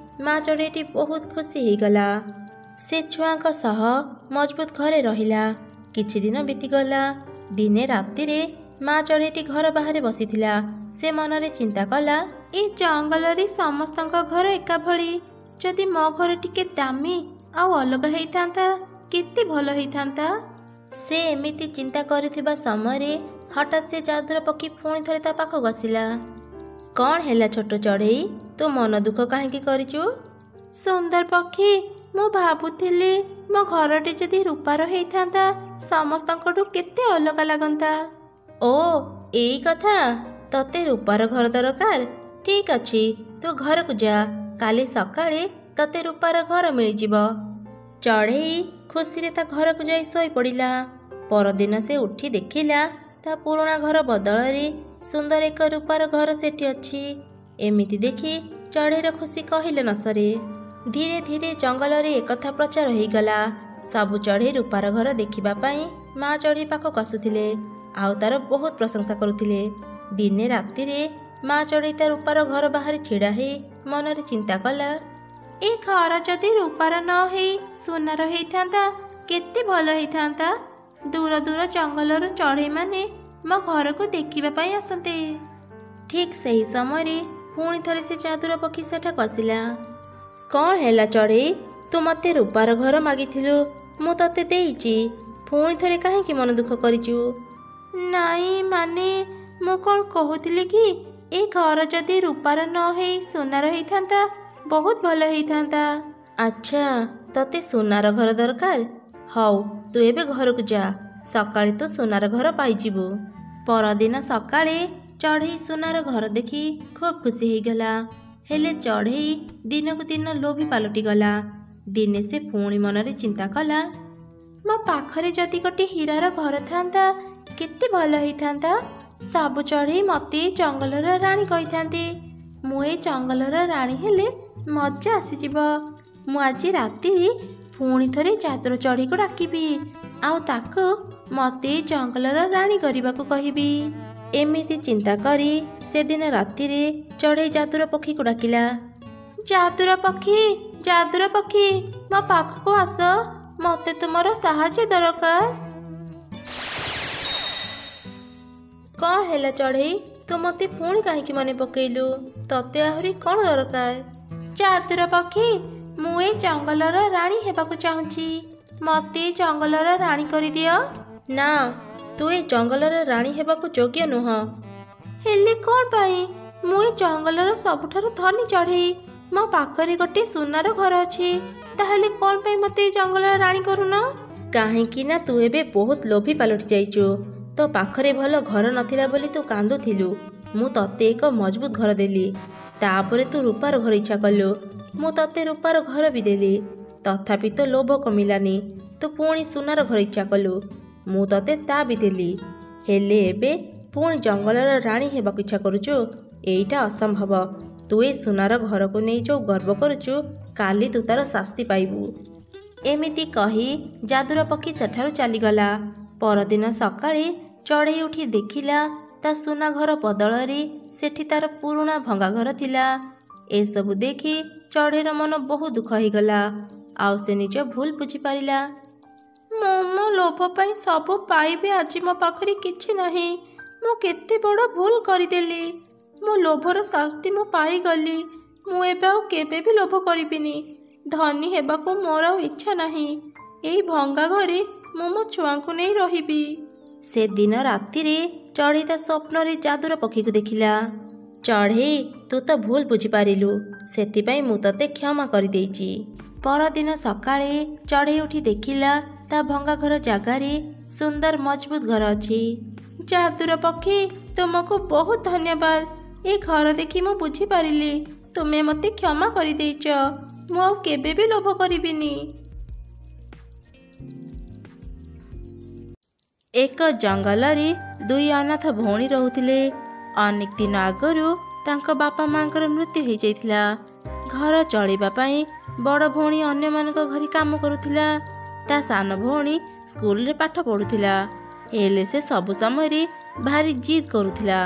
ମା ଚଢ଼େଇଟି ବହୁତ ଖୁସି ହେଇଗଲା। ସେ ଛୁଆଙ୍କ ସହ ମଜବୁତ ଘରେ ରହିଲା। କିଛି ଦିନ ବିତିଗଲା। ଦିନେ ରାତିରେ ମା ଚଢ଼େଇଟି ଘର ବାହାରେ ବସିଥିଲା। ସେ ମନରେ ଚିନ୍ତା କଲା, ଏ ଜଙ୍ଗଲରେ ସମସ୍ତଙ୍କ ଘର ଏକା ଭଳି। ଯଦି ମୋ ଘର ଟିକେ ଦାମୀ ଆଉ ଅଲଗା ହେଇଥାନ୍ତା କେତେ ଭଲ ହେଇଥାନ୍ତା। ସେ ଏମିତି ଚିନ୍ତା କରୁଥିବା ସମୟରେ ହଠାତ୍ ସେ ଯାଦୁର ପକ୍ଷୀ ପୁଣି ଥରେ ତା ପାଖକୁ ଆସିଲା। କ'ଣ ହେଲା ଛୋଟ ଚଢ଼େଇ, ତୁ ମନ ଦୁଃଖ କାହିଁକି କରିଛୁ? ସୁନ୍ଦର ପକ୍ଷୀ, ମୁଁ ଭାବୁଥିଲି ମୋ ଘରଟି ଯଦି ରୂପାର ହେଇଥାନ୍ତା ସମସ୍ତଙ୍କଠୁ କେତେ ଅଲଗା ଲାଗନ୍ତା। ଓ ଏଇ କଥା, ତତେ ରୂପାର ଘର ଦରକାର? ଠିକ୍ ଅଛି, ତୁ ଘରକୁ ଯା। କାଲି ସକାଳେ ତତେ ରୂପାର ଘର ମିଳିଯିବ। ଚଢ଼େଇ ଖୁସିରେ ତା ଘରକୁ ଯାଇ ଶୋଇପଡ଼ିଲା। ପରଦିନ ସେ ଉଠି ଦେଖିଲା ତା ପୁରୁଣା ଘର ବଦଳରେ ସୁନ୍ଦର ଏକ ରୂପାର ଘର ସେଠି ଅଛି। ଏମିତି ଦେଖି ଚଢ଼େଇର ଖୁସି କହିଲେ ନ ସରେ। ଧୀରେ ଧୀରେ ଜଙ୍ଗଲରେ ଏକଥା ପ୍ରଚାର ହେଇଗଲା। ସବୁ ଚଢ଼େଇ ରୂପାର ଘର ଦେଖିବା ପାଇଁ ମା ଚଢ଼େଇ ପାଖକୁ ଆସୁଥିଲେ ଆଉ ତାର ବହୁତ ପ୍ରଶଂସା କରୁଥିଲେ। ଦିନେ ରାତିରେ ମା ଚଢ଼େଇ ତା ରୂପାର ଘର ବାହାରେ ଛିଡ଼ା ହେଇ ମନରେ ଚିନ୍ତା କଲା, ଏ ଘର ଯଦି ରୂପାର ନ ହେଇ ସୁନାର ହେଇଥାନ୍ତା କେତେ ଭଲ ହେଇଥାନ୍ତା। ଦୂର ଦୂର ଜଙ୍ଗଲରୁ ଚଢ଼େଇମାନେ ମୋ ଘରକୁ ଦେଖିବା ପାଇଁ ଆସନ୍ତେ। ଠିକ୍ ସେହି ସମୟରେ ପୁଣି ଥରେ ସେ ଯାଦୁର ପକ୍ଷୀ ସେଠାକୁ ଆସିଲା। କ'ଣ ହେଲା ଚଢ଼େଇ, ତୁ ମୋତେ ରୂପାର ଘର ମାଗିଥିଲୁ, ମୁଁ ତତେ ଦେଇଛି। ପୁଣି ଥରେ କାହିଁକି ମନ ଦୁଃଖ କରିଛୁ? ନାଇଁ ମାନେ ମୁଁ କ'ଣ କହୁଥିଲି କି, ଏ ଘର ଯଦି ରୂପାର ନ ହେଇ ସୁନାର ହେଇଥାନ୍ତା ବହୁତ ଭଲ ହେଇଥାନ୍ତା। ଆଚ୍ଛା, ତତେ ସୁନାର ଘର ଦରକାର? ହଉ, ତୁ ଏବେ ଘରକୁ ଯା। ସକାଳେ ତୁ ସୁନାର ଘର ପାଇଯିବୁ। ପରଦିନ ସକାଳେ ଚଢ଼େଇ ସୁନାର ଘର ଦେଖି ଖୁବ୍ ଖୁସି ହେଇଗଲା। ହେଲେ ଚଢ଼େଇ ଦିନକୁ ଦିନ ଲୋଭୀ ପାଲଟିଗଲା। ଦିନେ ସେ ପୁଣି ମନରେ ଚିନ୍ତା କଲା, ମୋ ପାଖରେ ଯଦି ଗୋଟିଏ ହୀରାର ଘର ଥାନ୍ତା କେତେ ଭଲ ହେଇଥାନ୍ତା। ସବୁ ଚଢ଼େଇ ମୋତେ ଜଙ୍ଗଲର ରାଣୀ କହିଥାନ୍ତି। ମୁଁ ଏ ଜଙ୍ଗଲର ରାଣୀ ହେଲେ ମଜା ଆସିଯିବ। ମୁଁ ଆଜି ରାତିରେ ପୁଣି ଥରେ ଯାଦୁର ଚଢ଼େଇକୁ ଡାକିବି ଆଉ ତାକୁ ମୋତେ ଜଙ୍ଗଲର ରାଣୀ କରିବାକୁ କହିବି। ଏମିତି ଚିନ୍ତା କରି ସେଦିନ ରାତିରେ ଚଢ଼େଇ ଯାଦୁର ପକ୍ଷୀକୁ ଡାକିଲା, ଯାଦୁର ପକ୍ଷୀ, ଯାଦୁର ପକ୍ଷୀ, ମୋ ପାଖକୁ ଆସ, ମୋତେ ତୁମର ସାହାଯ୍ୟ ଦରକାର। କ'ଣ ହେଲା ଚଢ଼େଇ, ତୁ ମୋତେ ପୁଣି କାହିଁକି ମନେ ପକେଇଲୁ? ତତେ ଆହୁରି କ'ଣ ଦରକାର? ଯାଦୁର ପକ୍ଷୀ, ମୁଁ ଏ ଜଙ୍ଗଲର ରାଣୀ ହେବାକୁ ଚାହୁଁଛି। ମୋତେ ଜଙ୍ଗଲର ରାଣୀ କରିଦିଅ। ନା, ତୁ ଏ ଜଙ୍ଗଲର ରାଣୀ ହେବାକୁ ଯୋଗ୍ୟ ନୁହଁ। ହେଲେ କ'ଣ ପାଇଁ? ମୁଁ ଏ ଜଙ୍ଗଲର ସବୁଠାରୁ ଧନୀ ଚଢ଼େଇ। ମୋ ପାଖରେ ଗୋଟେ ସୁନାର ଘର ଅଛି। ତାହେଲେ କ'ଣ ପାଇଁ ମୋତେ ଏ ଜଙ୍ଗଲର ରାଣୀ କରୁନ? କାହିଁକି ନା ତୁ ଏବେ ବହୁତ ଲୋଭୀ ପାଲଟି ଯାଇଛୁ। ତୋ ପାଖରେ ଭଲ ଘର ନଥିଲା ବୋଲି ତୁ କାନ୍ଦୁଥିଲୁ। ମୁଁ ତତେ ଏକ ମଜବୁତ ଘର ଦେଲି। ତାପରେ ତୁ ରୂପାର ଘର ଇଚ୍ଛା କଲୁ। ମୁଁ ତତେ ରୂପାର ଘର ବି ଦେଲି। ତଥାପି ତୋ ଲୋଭ କମିଲାନି। ତୁ ପୁଣି ସୁନାର ଘର ଇଚ୍ଛା କଲୁ। ମୁଁ ତତେ ତା ବି ଦେଲି। ହେଲେ ଏବେ ପୁଣି ଜଙ୍ଗଲର ରାଣୀ ହେବାକୁ ଇଚ୍ଛା କରୁଛୁ? ଏଇଟା ଅସମ୍ଭବ। ତୁ ଏ ସୁନାର ଘରକୁ ନେଇ ଯେଉଁ ଗର୍ବ କରୁଛୁ, କାଲି ତୁ ତାର ଶାସ୍ତି ପାଇବୁ। ଏମିତି କହି ଯାଦୁର ପକ୍ଷୀ ସେଠାରୁ ଚାଲିଗଲା। ପରଦିନ ସକାଳେ ଚଢ଼େଇ ଉଠି ଦେଖିଲା ତା ସୁନା ଘର ବଦଳରେ ସେଠି ତାର ପୁରୁଣା ଭଙ୍ଗା ଘର ଥିଲା। ଏସବୁ ଦେଖି ଚଢ଼େଇର ମନ ବହୁତ ଦୁଃଖ ହେଇଗଲା ଆଉ ସେ ନିଜ ଭୁଲ ବୁଝିପାରିଲା। ମୁଁ ମୋ ଲୋଭ ପାଇଁ ସବୁ ପାଇବି, ଆଜି ମୋ ପାଖରେ କିଛି ନାହିଁ। ମୁଁ କେତେ ବଡ଼ ଭୁଲ କରିଦେଲି। ମୋ ଲୋଭର ଶାସ୍ତି ମୁଁ ପାଇଗଲି। ମୁଁ ଏବେ ଆଉ କେବେ ବି ଲୋଭ କରିବିନି। ଧନୀ ହେବାକୁ ମୋର ଆଉ ଇଚ୍ଛା ନାହିଁ। ଏଇ ଭଙ୍ଗା ଘରେ ମୁଁ ମୋ ଛୁଆଙ୍କୁ ନେଇ ରହିବି। ସେଦିନ ରାତିରେ ଚଢ଼େଇ ତା ସ୍ୱପ୍ନରେ ଯାଦୁର ପକ୍ଷୀକୁ ଦେଖିଲା। ଚଢ଼େଇ, ତୁ ତ ଭୁଲ ବୁଝିପାରିଲୁ, ସେଥିପାଇଁ ମୁଁ ତତେ କ୍ଷମା କରିଦେଇଛି। ପରଦିନ ସକାଳେ ଚଢ଼େଇ ଉଠି ଦେଖିଲା ତା ଭଙ୍ଗା ଘର ଜାଗାରେ ସୁନ୍ଦର ମଜବୁତ ଘର ଅଛି। ଯାଦୁର ପକ୍ଷୀ, ତୁମକୁ ବହୁତ ଧନ୍ୟବାଦ। ଏ ଘର ଦେଖି ମୁଁ ବୁଝିପାରିଲି ତୁମେ ମୋତେ କ୍ଷମା କରିଦେଇଛ। ମୁଁ ଆଉ କେବେ ବି ଲୋଭ କରିବିନି। ଏକ ଜଙ୍ଗଲରେ ଦୁଇ ଅନାଥ ଭଉଣୀ ରହୁଥିଲେ। ଅନେକ ଦିନ ଆଗରୁ ତାଙ୍କ ବାପା ମାଙ୍କର ମୃତ୍ୟୁ ହୋଇଯାଇଥିଲା। ଘର ଚଳିବା ପାଇଁ ବଡ଼ ଭଉଣୀ ଅନ୍ୟମାନଙ୍କ ଘରେ କାମ କରୁଥିଲା। ତା ସାନ ଭଉଣୀ ସ୍କୁଲରେ ପାଠ ପଢ଼ୁଥିଲା, ହେଲେ ସେ ସବୁ ସମୟରେ ଭାରି ଜିଦ୍ କରୁଥିଲା।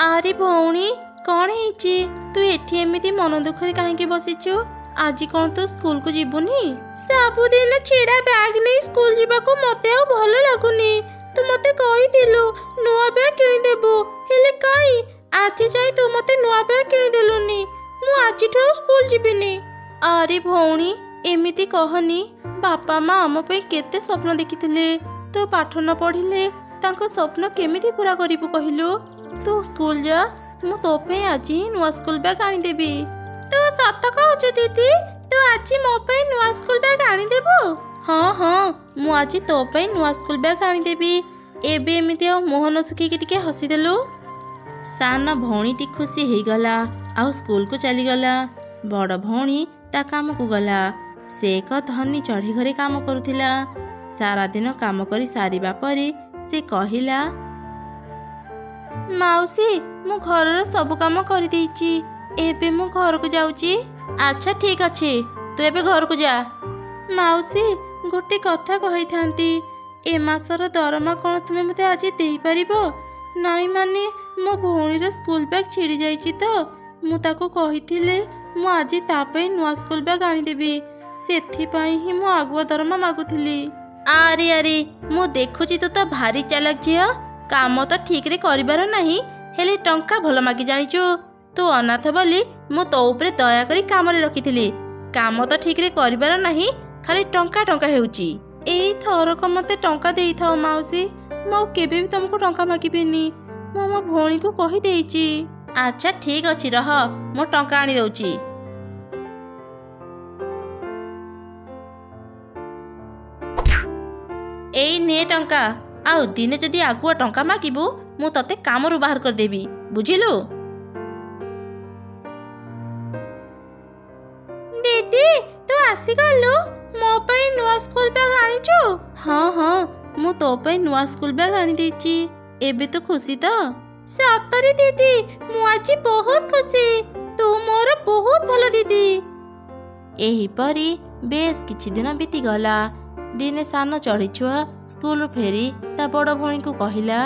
ଆରେ ଭଉଣୀ, କ'ଣ ହେଇଛି? ତୁ ଏଠି ଏମିତି ମନ ଦୁଃଖରେ କାହିଁକି ବସିଛୁ? ଆଜି କ'ଣ ତୁ ସ୍କୁଲକୁ ଯିବୁନି? ସବୁଦିନ ଛିଡ଼ା ବ୍ୟାଗ୍ ନେଇ ସ୍କୁଲ ଯିବାକୁ ମୋତେ ଆଉ ଭଲ ଲାଗୁନି। ତୁ ମୋତେ କହିଥିଲୁ ନୂଆ ବ୍ୟାଗ୍ କିଣିଦେବୁ, ହେଲେ କାଇଁ ଆଜି ଯାଇ ତୁ ମୋତେ ନୂଆ ବ୍ୟାଗ୍ କିଣିଦେଲୁନି। ମୁଁ ଆଜିଠୁ ଆଉ ସ୍କୁଲ ଯିବିନି। ଆରେ ଭଉଣୀ, ଏମିତି କହନି। ବାପା ମା ଆମ ପାଇଁ କେତେ ସ୍ୱପ୍ନ ଦେଖିଥିଲେ। ତୁ ପାଠ ନ ପଢ଼ିଲେ ତାଙ୍କ ସ୍ୱପ୍ନ କେମିତି ପୁରା କରିବୁ କହିଲୁ? ତୁ ସ୍କୁଲ ଯା, ମୁଁ ତୋ ପାଇଁ ଆଜି ହିଁ ନୂଆ ସ୍କୁଲ ବ୍ୟାଗ୍ ଆଣିଦେବି। ତୁ ସତ କହୁଛୁ ଦିଦି? ତୁ ଆଜି ମୋ ପାଇଁ ନୂଆ ସ୍କୁଲ ବ୍ୟାଗ୍ ଆଣିଦେବୁ? ହଁ ହଁ, ମୁଁ ଆଜି ତୋ ପାଇଁ ନୂଆ ସ୍କୁଲ ବ୍ୟାଗ୍ ଆଣିଦେବି। ଏବେ ଏମିତି ଆଉ ମୁହଁ ନ ଶୁଖେଇକି ଟିକେ ହସିଦେଲୁ। ସାନ ଭଉଣୀଟି ଖୁସି ହେଇଗଲା ଆଉ ସ୍କୁଲକୁ ଚାଲିଗଲା। ବଡ଼ ଭଉଣୀ ତା କାମକୁ ଗଲା। ସେ ଏକ ଧନୀ ଚଢ଼େଇ ଘରେ କାମ କରୁଥିଲା। ସାରା ଦିନ କାମ କରି ସାରିବା ପରେ ସେ କହିଲା, ମାଉସୀ, ମୁଁ ଘରର ସବୁ କାମ କରିଦେଇଛି। ଏବେ ମୁଁ ଘରକୁ ଯାଉଛି। ଆଚ୍ଛା ଠିକ୍ ଅଛି, ତୁ ଏବେ ଘରକୁ ଯା। ମାଉସୀ, ଗୋଟେ କଥା କହିଥାନ୍ତି। ଏ ମାସର ଦରମା କ'ଣ ତୁମେ ମୋତେ ଆଜି ଦେଇପାରିବ? ନାଇଁ ମାନେ ମୋ ଭଉଣୀର ସ୍କୁଲ ବ୍ୟାଗ୍ ଛିଡ଼ି ଯାଇଛି ତ ମୁଁ ତାକୁ କହିଥିଲେ ମୁଁ ଆଜି ତା ପାଇଁ ନୂଆ ସ୍କୁଲ ବ୍ୟାଗ୍ ଆଣିଦେବି। ସେଥିପାଇଁ ହିଁ ମୁଁ ଆଗୁଆ ଦରମା ମାଗୁଥିଲି। ଆରେ ଆରେ, ମୁଁ ଦେଖୁଛି ତୁ ତ ଭାରି ଚାଲାକ ଝିଅ। କାମ ତ ଠିକ୍ରେ କରିବାର ନାହିଁ, ହେଲେ ଟଙ୍କା ଭଲ ମାଗି ଜାଣିଛୁ। ତୁ ଅନାଥ ବୋଲି ମୁଁ ତୋ ଉପରେ ଦୟାକରି କାମରେ ରଖିଥିଲି। କାମ ତ ଠିକ୍ରେ କରିବାର ନାହିଁ, ଖାଲି ଟଙ୍କା ଟଙ୍କା ହେଉଛି। ଏଇ ଥରକ ମୋତେ ଟଙ୍କା ଦେଇଥାଅ ମାଉସୀ। ମୁଁ ଆଉ କେବେ ବି ତମକୁ ଟଙ୍କା ମାଗିବିନି। ମୁଁ ମୋ ଭଉଣୀକୁ କହିଦେଇଛି। ଆଚ୍ଛା ଠିକ୍ ଅଛି, ରହ, ମୁଁ ଟଙ୍କା ଆଣି ଦେଉଛି। ଏଇ ନେ ଟଙ୍କା। ଆଉ ଦିନେ ଯଦି ଆଗୁଆ ଟଙ୍କା ମାଗିବୁ ମୁଁ ତତେ କାମରୁ ବାହାର କରିଦେବି, ବୁଝିଲୁ? ଦିଦି, ତୁ ଆସିଗଲୁ? ମୋ ପାଇଁ ନୂଆ ସ୍କୁଲ ବ୍ୟାଗ୍ ଆଣିଛୁ? ହଁ ହଁ, ମୁଁ ତୋ ପାଇଁ ନୂଆ ସ୍କୁଲ ବ୍ୟାଗ୍ ଆଣିଦେଇଛି। ଏବେ ତୁ ଖୁସି ତ? ସତରେ ଦିଦି, ମୁଁ ଆଜି ବହୁତ ଖୁସି। ତୁ ମୋର ବହୁତ ଭଲ ଦିଦି। ଏହିପରି ବେଶ କିଛି ଦିନ ବିତିଗଲା। ଦିନେ ସାନ ଚଢ଼େଇ ଛୁଆ ସ୍କୁଲରୁ ଫେରି ତା ବଡ଼ ଭଉଣୀକୁ କହିଲା,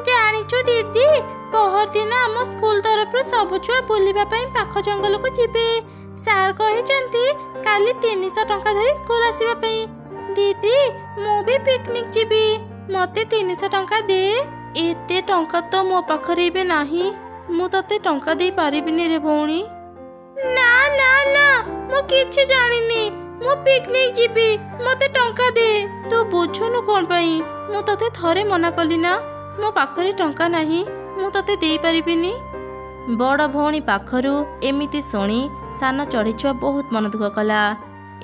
ଜାଣିଛୁ ଦିଦି, ପହରଦିନ ଆମ ସ୍କୁଲ ତରଫରୁ ସବୁ ଛୁଆ ବୁଲିବା ପାଇଁ ପାଖ ଜଙ୍ଗଲକୁ ଯିବେ। ସାର୍ କହିଛନ୍ତି କାଲି 300 ଟଙ୍କା ଧରି ସ୍କୁଲ ଆସିବା ପାଇଁ। ଦିଦି, ମୁଁ ବି ପିକନିକ୍ ଯିବି। ମୋତେ 300 ଟଙ୍କା ଦେ। ଏତେ ଟଙ୍କା ତ ମୋ ପାଖରେ ଏବେ ନାହିଁ। ମୁଁ ତତେ ଟଙ୍କା ଦେଇପାରିବିନି ରେ ଭଉଣୀ। ନା ନା ନା, ମୁଁ କିଛି ଜାଣିନି। ମୁଁ ପିକନିକ୍ ଯିବି, ମୋତେ ଟଙ୍କା ଦେ। ତୁ ବୁଝୁନୁ କ'ଣ ପାଇଁ? ମୁଁ ତତେ ଥରେ ମନା କଲି ନା, ମୋ ପାଖରେ ଟଙ୍କା ନାହିଁ, ମୁଁ ତତେ ଦେଇପାରିବିନି। ବଡ଼ ଭଉଣୀ ପାଖରୁ ଏମିତି ଶୁଣି ସାନ ଚଢ଼େଇ ଛୁଆ ବହୁତ ମନ ଦୁଃଖ କଲା।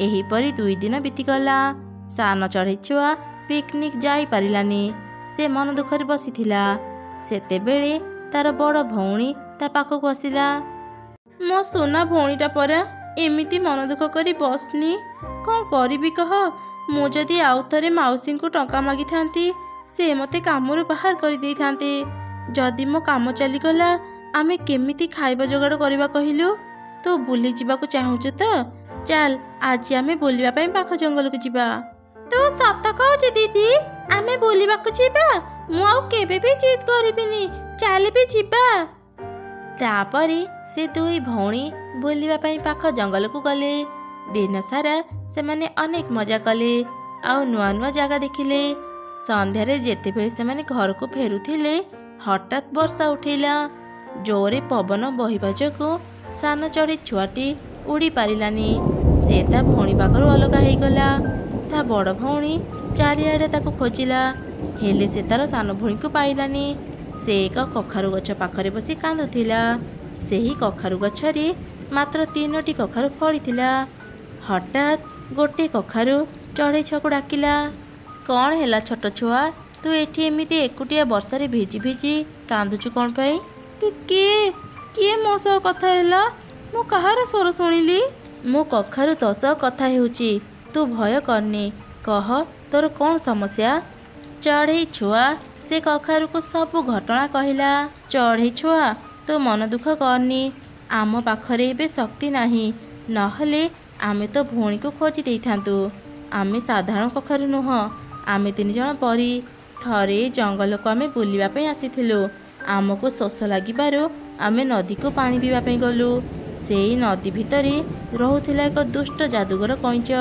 ଏହିପରି 2 ଦିନ ବିତିଗଲା। ସାନ ଚଢ଼େଇ ଛୁଆ ପିକନିକ୍ ଯାଇପାରିଲାନି। ସେ ମନ ଦୁଃଖରେ ବସିଥିଲା। ସେତେବେଳେ ତାର ବଡ଼ ଭଉଣୀ ତା ପାଖକୁ ଆସିଲା। ମୋ ସୁନା ଭଉଣୀଟା ପରା ଏମିତି ମନ ଦୁଃଖ କରି ବସନି। କ'ଣ କରିବି କହ? ମୁଁ ଯଦି ଆଉ ଥରେ ମାଉସୀଙ୍କୁ ଟଙ୍କା ମାଗିଥାନ୍ତି, ସେ ମୋତେ କାମରୁ ବାହାର କରିଦେଇଥାନ୍ତେ। ଯଦି ମୋ କାମ ଚାଲିଗଲା, ଆମେ କେମିତି ଖାଇବା ଯୋଗାଡ଼ କରିବା କହିଲୁ? ତୁ ବୁଲି ଯିବାକୁ ଚାହୁଁଛୁ ତ? ଚାଲ, ଆଜି ଆମେ ବୁଲିବା ପାଇଁ ପାଖ ଜଙ୍ଗଲକୁ ଯିବା। ତୁ ସତ କହୁଛୁ ଦିଦି? ଆମେ ବୁଲିବାକୁ ଯିବା? ମୁଁ ଆଉ କେବେ ବି ଜିଦ୍ କରିବିନି। ଚାଲ ବି ଯିବା। ତାପରେ ସେ 2 ଭଉଣୀ ବୁଲିବା ପାଇଁ ପାଖ ଜଙ୍ଗଲକୁ ଗଲେ। ଦିନ ସାରା ସେମାନେ ଅନେକ ମଜା କଲେ ଆଉ ନୂଆ ନୂଆ ଜାଗା ଦେଖିଲେ। ସନ୍ଧ୍ୟାରେ ଯେତେବେଳେ ସେମାନେ ଘରକୁ ଫେରୁଥିଲେ, ହଠାତ୍ ବର୍ଷା ଉଠେଇଲା। ଜୋରେ ପବନ ବହିବା ଯୋଗୁଁ ସାନ ଚଢ଼େଇ ଛୁଆଟି ଉଡ଼ି ପାରିଲାନି। ସେ ତା ଭଉଣୀ ପାଖରୁ ଅଲଗା ହେଇଗଲା। ତା ବଡ଼ ଭଉଣୀ ଚାରିଆଡ଼େ ତାକୁ ଖୋଜିଲା, ହେଲେ ସେ ତାର ସାନ ଭଉଣୀକୁ ପାଇଲାନି। ସେ ଏକ କଖାରୁ ଗଛ ପାଖରେ ବସି କାନ୍ଦୁଥିଲା। ସେହି କଖାରୁ ଗଛରେ ମାତ୍ର 3ଟି କଖାରୁ ଫଳିଥିଲା। ହଠାତ୍ ଗୋଟେ କଖାରୁ ଚଢ଼େଇ ଛୁଆକୁ ଡାକିଲା, କ'ଣ ହେଲା ଛୋଟ ଛୁଆ? ତୁ ଏଠି ଏମିତି ଏକୁଟିଆ ବର୍ଷାରେ ଭିଜି ଭିଜି କାନ୍ଦୁଛୁ କ'ଣ ପାଇଁ? କିଏ ମୋ ସହ କଥା ହେଲା? ମୁଁ କାହାର ସ୍ୱର ଶୁଣିଲି? ମୁଁ କଖାରୁ ତୋ ସହ କଥା ହେଉଛି। ତୁ ଭୟ କରନି, କହ ତୋର କ'ଣ ସମସ୍ୟା? ଚଢ଼େଇ ଛୁଆ ସେ କଖାରୁକୁ ସବୁ ଘଟଣା କହିଲା। ଚଢ଼େଇ ଛୁଆ, ତୁ ମନ ଦୁଃଖ କରନି। ଆମ ପାଖରେ ଏବେ ଶକ୍ତି ନାହିଁ, ନହେଲେ ଆମେ ତ ଭଉଣୀକୁ ଖୋଜି ଦେଇଥାନ୍ତୁ। ଆମେ ସାଧାରଣ କଖାରୁ ନୁହଁ, ଆମେ 3 ଜଣ ପରୀ ଥରେ ଜଙ୍ଗଲକୁ ଆମେ ବୁଲିବା ପାଇଁ ଆସିଥିଲୁ। ଆମକୁ ଶୋଷ ଲାଗିବାରୁ ଆମେ ନଦୀକୁ ପାଣି ପିଇବା ପାଇଁ ଗଲୁ। ସେଇ ନଦୀ ଭିତରେ ରହୁଥିଲା ଏକ ଦୁଷ୍ଟ ଯାଦୁଗର କଇଁଚ।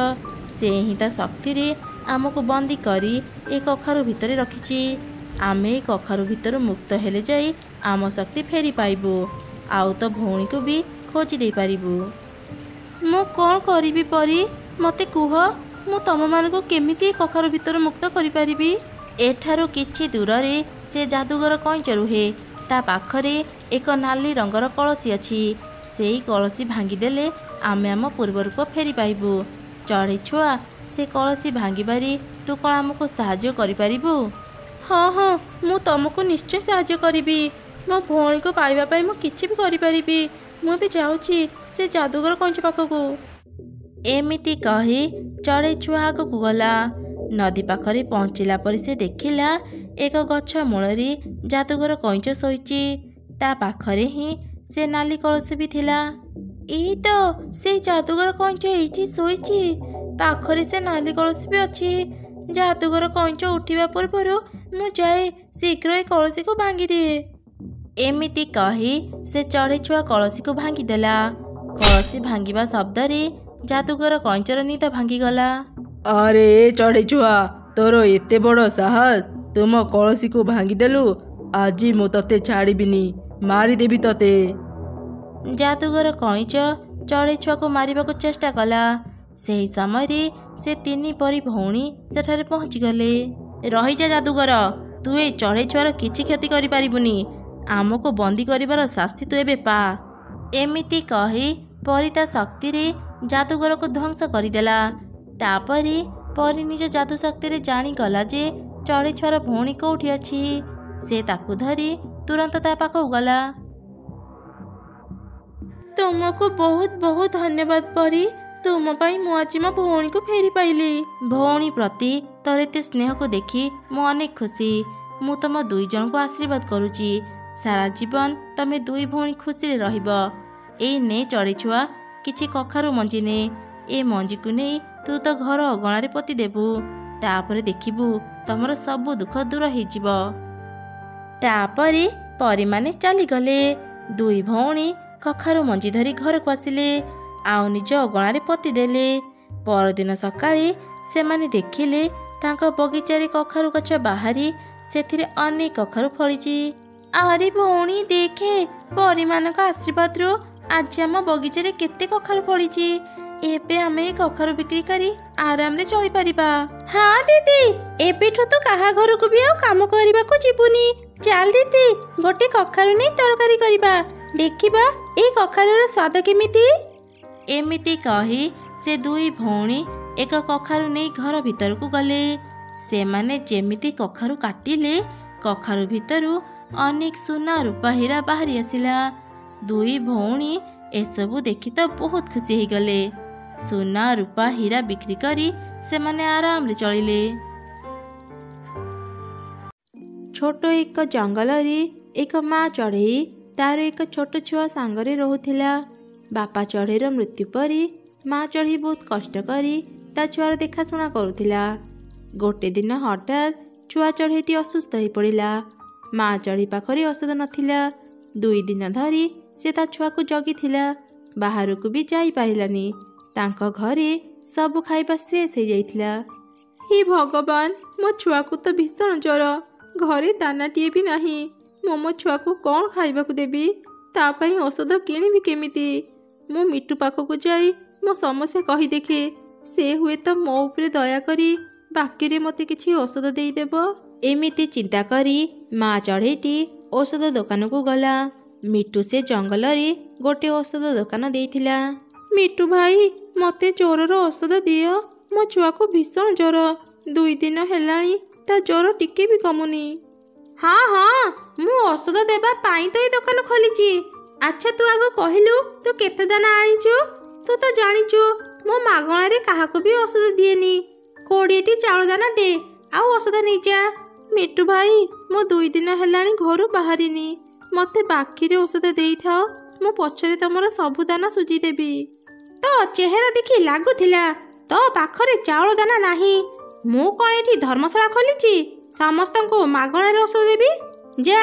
ସେ ହିଁ ତା ଶକ୍ତିରେ ଆମକୁ ବନ୍ଦୀ କରି ଏ କଖାରୁ ଭିତରେ ରଖିଛି। ଆମେ ଏ କଖାରୁ ଭିତରୁ ମୁକ୍ତ ହେଲେ ଯାଇ ଆମ ଶକ୍ତି ଫେରି ପାଇବୁ, ଆଉ ତ ଭଉଣୀକୁ ବି ଖୋଜି ଦେଇପାରିବୁ। ମୁଁ କ'ଣ କରିବି ପରୀ? ମୋତେ କୁହ, ମୁଁ ତମମାନଙ୍କୁ କେମିତି ଏ କଖାରୁ ଭିତରୁ ମୁକ୍ତ କରିପାରିବି? ଏଠାରୁ କିଛି ଦୂରରେ ସେ ଯାଦୁଗର କଇଁଚ ରୁହେ। ତା ପାଖରେ ଏକ ନାଲି ରଙ୍ଗର କଳସୀ ଅଛି। ସେଇ କଳସୀ ଭାଙ୍ଗିଦେଲେ ଆମେ ଆମ ପୂର୍ବ ରୂପ ଫେରି ପାଇବୁ। ଚଢ଼େଇ ଛୁଆ, ସେ କଳସୀ ଭାଙ୍ଗିବାରେ ତୁ କ'ଣ ଆମକୁ ସାହାଯ୍ୟ କରିପାରିବୁ? ହଁ ହଁ, ମୁଁ ତମକୁ ନିଶ୍ଚୟ ସାହାଯ୍ୟ କରିବି। ମୋ ଭଉଣୀକୁ ପାଇବା ପାଇଁ ମୁଁ କିଛି ବି କରିପାରିବି। ମୁଁ ବି ଯାଉଛି ସେ ଯାଦୁଗର କଇଁଚ ପାଖକୁ। ଏମିତି କହି ଚଢ଼େଇ ଛୁଆ ଆଗକୁ ଗଲା। ନଦୀ ପାଖରେ ପହଞ୍ଚିଲା ପରେ ସେ ଦେଖିଲା ଏକ ଗଛ ମୂଳରେ ଯାଦୁଗର କଇଁଚ ଶୋଇଛି। ତା ପାଖରେ ହିଁ ସେ ନାଲି କଳସୀ ବି ଥିଲା। ଏଇ ତ ସେଇ ଯାଦୁଗର କଇଁଚ ଏଇଠି ଶୋଇଛି। ପାଖରେ ସେ ନାଲି କଳସୀ ବି ଅଛି। ଯାଦୁଗର କଇଁଚ ଉଠିବା ପୂର୍ବରୁ ମୁଁ ଯାଏ ଶୀଘ୍ର ଏ କଳସୀକୁ ଭାଙ୍ଗିଦିଏ। ଏମିତି କହି ସେ ଚଢ଼େଇ ଛୁଆ କଳସୀକୁ ଭାଙ୍ଗିଦେଲା। କଳସୀ ଭାଙ୍ଗିବା ଶବ୍ଦରେ ଯାଦୁଗର କଇଁଚର ନିଦ ଭାଙ୍ଗିଗଲା। ଆରେ ଚଢ଼େଇ ଛୁଆ, ତୋର ଏତେ ବଡ଼ ସାହସ, ତୁମ କଳସୀକୁ ଭାଙ୍ଗିଦେଲୁ। ଆଜି ମୁଁ ତତେ ଛାଡ଼ିବିନି, ମାରିଦେବି ତତେ। ଯାଦୁଗର କଇଁଚ ଚଢ଼େଇ ଛୁଆକୁ ମାରିବାକୁ ଚେଷ୍ଟା କଲା। ସେହି ସମୟରେ ସେ 3 ପରୀ ଭଉଣୀ ସେଠାରେ ପହଞ୍ଚିଗଲେ। ରହିଯା ଯାଦୁଗର, ତୁ ଏ ଚଢ଼େଇ ଛୁଆର କିଛି କ୍ଷତି କରିପାରିବୁନି। ଆମକୁ ବନ୍ଦୀ କରିବାର ଶାସ୍ତି ତୁ ଏବେ ପା। ଏମିତି କହି ପରୀ ତା ଶକ୍ତିରେ ଯାଦୁଗରକୁ ଧ୍ୱଂସ କରିଦେଲା। ତାପରେ ପରୀ ନିଜ ଯାଦୁ ଶକ୍ତିରେ ଜାଣିଗଲା ଯେ ଚଢ଼େଇ ଛୁଆର ଭଉଣୀ କେଉଁଠି ଅଛି। ସେ ତାକୁ ଧରି ତୁରନ୍ତ ତା ପାଖକୁ ଗଲା। ତୁମକୁ ବହୁତ ବହୁତ ଧନ୍ୟବାଦ ପରୀ। ତୁମ ପାଇଁ ମୁଁ ଆଜି ମୋ ଭଉଣୀକୁ ଫେରି ପାଇଲି। ଭଉଣୀ ପ୍ରତି ତୋର ଏତେ ସ୍ନେହକୁ ଦେଖି ମୁଁ ଅନେକ ଖୁସି। ମୁଁ ତମ 2 ଜଣଙ୍କୁ ଆଶୀର୍ବାଦ କରୁଛି। ସାରା ଜୀବନ ତମେ 2 ଭଉଣୀ ଖୁସିରେ ରହିବ। ଏଇ ନେ ଚଢ଼େଇ ଛୁଆ, କିଛି କଖାରୁ ମଞ୍ଜି ନେ। ଏ ମଞ୍ଜିକୁ ନେଇ ତୁ ତ ଘର ଅଗଣାରେ ପୋତି ଦେବୁ। ତାପରେ ଦେଖିବୁ ତମର ସବୁ ଦୁଃଖ ଦୂର ହେଇଯିବ। ତାପରେ ପରୀମାନେ ଚାଲିଗଲେ। 2 ଭଉଣୀ କଖାରୁ ମଞ୍ଜି ଧରି ଘରକୁ ଆସିଲେ, ଆଉ ନିଜ ଅଗଣାରେ ପୋତି ଦେଲେ। ପରଦିନ ସକାଳେ ସେମାନେ ଦେଖିଲେ ତାଙ୍କ ବଗିଚାରେ କଖାରୁ ଗଛ ବାହାରି ସେଥିରେ ଅନେକ କଖାରୁ ଫଳିଛି। ଆରେ ଭଉଣୀ ଦେଖେ, ପରୀମାନଙ୍କ ଆଶୀର୍ବାଦରୁ ଆଜି ଆମ ବଗିଚାରେ କେତେ କଖାରୁ ଫଳିଛି। ଏବେ ଆମେ ଏ କଖାରୁ ବିକ୍ରି କରି ଆରାମରେ ଚଳିପାରିବା। ହଁ ଦିଦି, ଏବେଠୁ ତୁ କାହା ଘରକୁ ବି ଆଉ କାମ କରିବାକୁ ଯିବୁନି। ଚାଲ ଦିଦି, ଗୋଟେ କଖାରୁ ନେଇ ତରକାରୀ କରିବା। ଦେଖିବା ଏଇ କଖାରୁର ସ୍ୱାଦ କେମିତି। ଏମିତି କହି ସେ 2 ଭଉଣୀ ଏକ କଖାରୁ ନେଇ ଘର ଭିତରକୁ ଗଲେ। ସେମାନେ ଯେମିତି କଖାରୁ କାଟିଲେ, କଖାରୁ ଭିତରୁ ଅନେକ ସୁନା ରୂପା ହୀରା ବାହାରି ଆସିଲା। 2 ଭଉଣୀ ଏସବୁ ଦେଖି ତ ବହୁତ ଖୁସି ହେଇଗଲେ। ସୁନା ରୂପା ହୀରା ବିକ୍ରି କରି ସେମାନେ ଆରାମରେ ଚଳିଲେ। ଛୋଟ ଏକ ଜଙ୍ଗଲରେ ଏକ ମା ଚଢ଼େଇ ତାର ଏକ ଛୋଟ ଛୁଆ ସାଙ୍ଗରେ ରହୁଥିଲା। ବାପା ଚଢ଼େଇର ମୃତ୍ୟୁ ପରେ ମା ଚଢ଼େଇ ବହୁତ କଷ୍ଟ କରି ତା ଛୁଆର ଦେଖାଶୁଣା କରୁଥିଲା। ଗୋଟେ ଦିନ ହଠାତ୍ ଛୁଆ ଚଢ଼େଇଟି ଅସୁସ୍ଥ ହୋଇପଡ଼ିଲା। ମା ଚଢ଼େଇ ପାଖରେ ଔଷଧ ନଥିଲା। 2 ଦିନ ଧରି ସେ ତା ଛୁଆକୁ ଜଗିଥିଲା। ବାହାରକୁ ବି ଯାଇପାରିଲାନି। ତାଙ୍କ ଘରେ ସବୁ ଖାଇବା ଶେଷ ହେଇଯାଇଥିଲା। ହେ ଭଗବାନ, ମୋ ଛୁଆକୁ ତ ଭୀଷଣ ଜ୍ୱର। ଘରେ ଦାନାଟିଏ ବି ନାହିଁ। ମୁଁ ମୋ ଛୁଆକୁ କ'ଣ ଖାଇବାକୁ ଦେବି? ତା ପାଇଁ ଔଷଧ କିଣିବି କେମିତି? ମୁଁ ମିଟୁ ପାଖକୁ ଯାଇ ମୋ ସମସ୍ୟା କହି ଦେଖେ। ସେ ହୁଏତ ମୋ ଉପରେ ଦୟାକରି ବାକିରେ ମୋତେ କିଛି ଔଷଧ ଦେଇଦେବ। ଏମିତି ଚିନ୍ତା କରି ମା ଚଢ଼େଇଟି ଔଷଧ ଦୋକାନକୁ ଗଲା। ମିଟୁ ସେ ଜଙ୍ଗଲରେ ଗୋଟେ ଔଷଧ ଦୋକାନ ଦେଇଥିଲା। ମିଟୁ ଭାଇ, ମୋତେ ଜ୍ୱରର ଔଷଧ ଦିଅ। ମୋ ଛୁଆକୁ ଭୀଷଣ ଜ୍ୱର। 2 ଦିନ ହେଲାଣି ତା ଜ୍ୱର ଟିକେ ବି କମୁନି। ହଁ ହଁ, ମୁଁ ଔଷଧ ଦେବା ପାଇଁ ତ ଏ ଦୋକାନ ଖୋଲିଛି। ଆଚ୍ଛା, ତୁ ଆଗ କହିଲୁ ତୁ କେତେ ଦାନା ଆଣିଛୁ? ତୁ ତ ଜାଣିଛୁ ମୁଁ ମାଗଣାରେ କାହାକୁ ବି ଔଷଧ ଦିଏନି। 20ଟି ଚାଉଳ ଦାନା ଦେ, ଆଉ ଔଷଧ ନେଇଯା। ମିଟୁ ଭାଇ, ମୁଁ 2 ଦିନ ହେଲାଣି ଘରୁ ବାହାରିନି। ମୋତେ ବାକିରେ ଔଷଧ ଦେଇଥାଅ। ମୁଁ ପଛରେ ତମର ସବୁ ଦାନା ସୁଝିଦେବି। ତୋ ଚେହେରା ଦେଖି ଲାଗୁଥିଲା ତୋ ପାଖରେ ଚାଉଳ ଦାନା ନାହିଁ। ମୁଁ କ'ଣ ଏଠି ଧର୍ମଶାଳା ଖୋଲିଛି ସମସ୍ତଙ୍କୁ ମାଗଣାରେ ଔଷଧ ଦେବି? ଯା,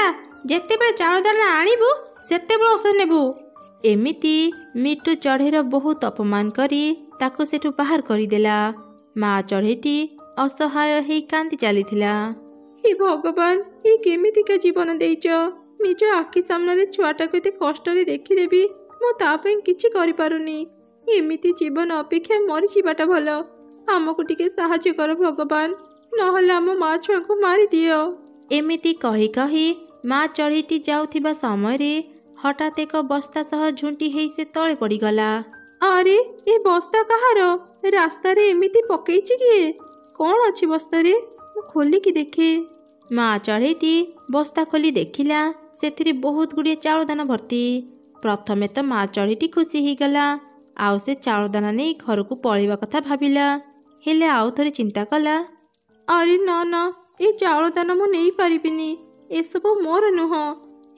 ଯେତେବେଳେ ଚାଉଳ ଦାନା ଆଣିବୁ ସେତେବେଳେ ଔଷଧ ନେବୁ। ଏମିତି ମିଟୁ ଚଢ଼େଇର ବହୁତ ଅପମାନ କରି ତାକୁ ସେଠୁ ବାହାର କରିଦେଲା। ମା ଚଢ଼େଇଟି ଅସହାୟ ହେଇ କାନ୍ଦି ଚାଲିଥିଲା। ହେ ଭଗବାନ, ଏ କେମିତିକା ଜୀବନ ଦେଇଛ? ନିଜ ଆଖି ସାମ୍ନାରେ ଛୁଆଟାକୁ ଏତେ କଷ୍ଟରେ ଦେଖିଦେବି ମୁଁ ତା ପାଇଁ କିଛି କରିପାରୁନି। ଏମିତି ଜୀବନ ଅପେକ୍ଷା ମରିଯିବାଟା ଭଲ। ଆମକୁ ଟିକେ ସାହାଯ୍ୟ କର ଭଗବାନ, ନହେଲେ ଆମ ମା ଛୁଆଙ୍କୁ ମାରିଦିଅ। ଏମିତି କହି କହି ମା ଚଢ଼େଇଟି ଯାଉଥିବା ସମୟରେ ହଠାତ୍ ଏକ ବସ୍ତା ସହ ଝୁଣ୍ଟି ହେଇ ସେ ତଳେ ପଡ଼ିଗଲା। ଆରେ, ଏ ବସ୍ତା କାହାର? ରାସ୍ତାରେ ଏମିତି ପକେଇଛି କିଏ? କ'ଣ ଅଛି ବସ୍ତାରେ? ମୁଁ ଖୋଲିକି ଦେଖେ। ମା ଚଢ଼େଇଟି ବସ୍ତା ଖୋଲି ଦେଖିଲା ସେଥିରେ ବହୁତ ଗୁଡ଼ିଏ ଚାଉଳ ଦାନା ଭର୍ତ୍ତି। ପ୍ରଥମେ ତ ମା ଚଢ଼େଇଟି ଖୁସି ହେଇଗଲା, ଆଉ ସେ ଚାଉଳ ଦାନା ନେଇ ଘରକୁ ପଳେଇବା କଥା ଭାବିଲା। ହେଲେ ଆଉ ଥରେ ଚିନ୍ତା କଲା, ଆରେ ନା ନା, ଏ ଚାଉଳ ଦାନା ମୁଁ ନେଇପାରିବିନି, ଏସବୁ ମୋର ନୁହଁ।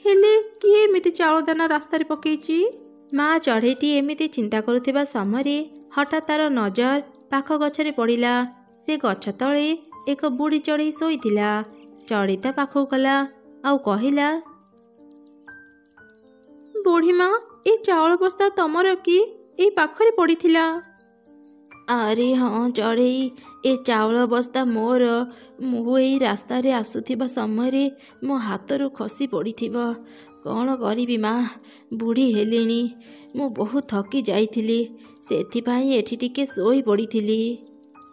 ହେଲେ କିଏ ଏମିତି ଚାଉଳ ଦାନା ରାସ୍ତାରେ ପକେଇଛି? ମା ଚଢ଼େଇଟି ଏମିତି ଚିନ୍ତା କରୁଥିବା ସମୟରେ ହଠାତ୍ ତାର ନଜର ପାଖ ଗଛରେ ପଡ଼ିଲା। ସେ ଗଛ ତଳେ ଏକ ବୁଢ଼ୀ ଚଢ଼େଇ ଶୋଇଥିଲା। ଚଢ଼େଇ ତା ପାଖକୁ ଗଲା ଆଉ କହିଲା, ବୁଢ଼ୀମା, ଏ ଚାଉଳ ବସ୍ତା ତମର କି? ଏଇ ପାଖରେ ପଡ଼ିଥିଲା। ଆରେ ହଁ ଚଢ଼େଇ, ଏ ଚାଉଳ ବସ୍ତା ମୋର। ମୁଁ ଏଇ ରାସ୍ତାରେ ଆସୁଥିବା ସମୟରେ ମୋ ହାତରୁ ଖସି ପଡ଼ିଥିବ। କ'ଣ କରିବି ମା, ବୁଢ଼ୀ ହେଲିଣି। ମୁଁ ବହୁତ ଥକି ଯାଇଥିଲି, ସେଥିପାଇଁ ଏଠି ଟିକେ ଶୋଇ ପଡ଼ିଥିଲି।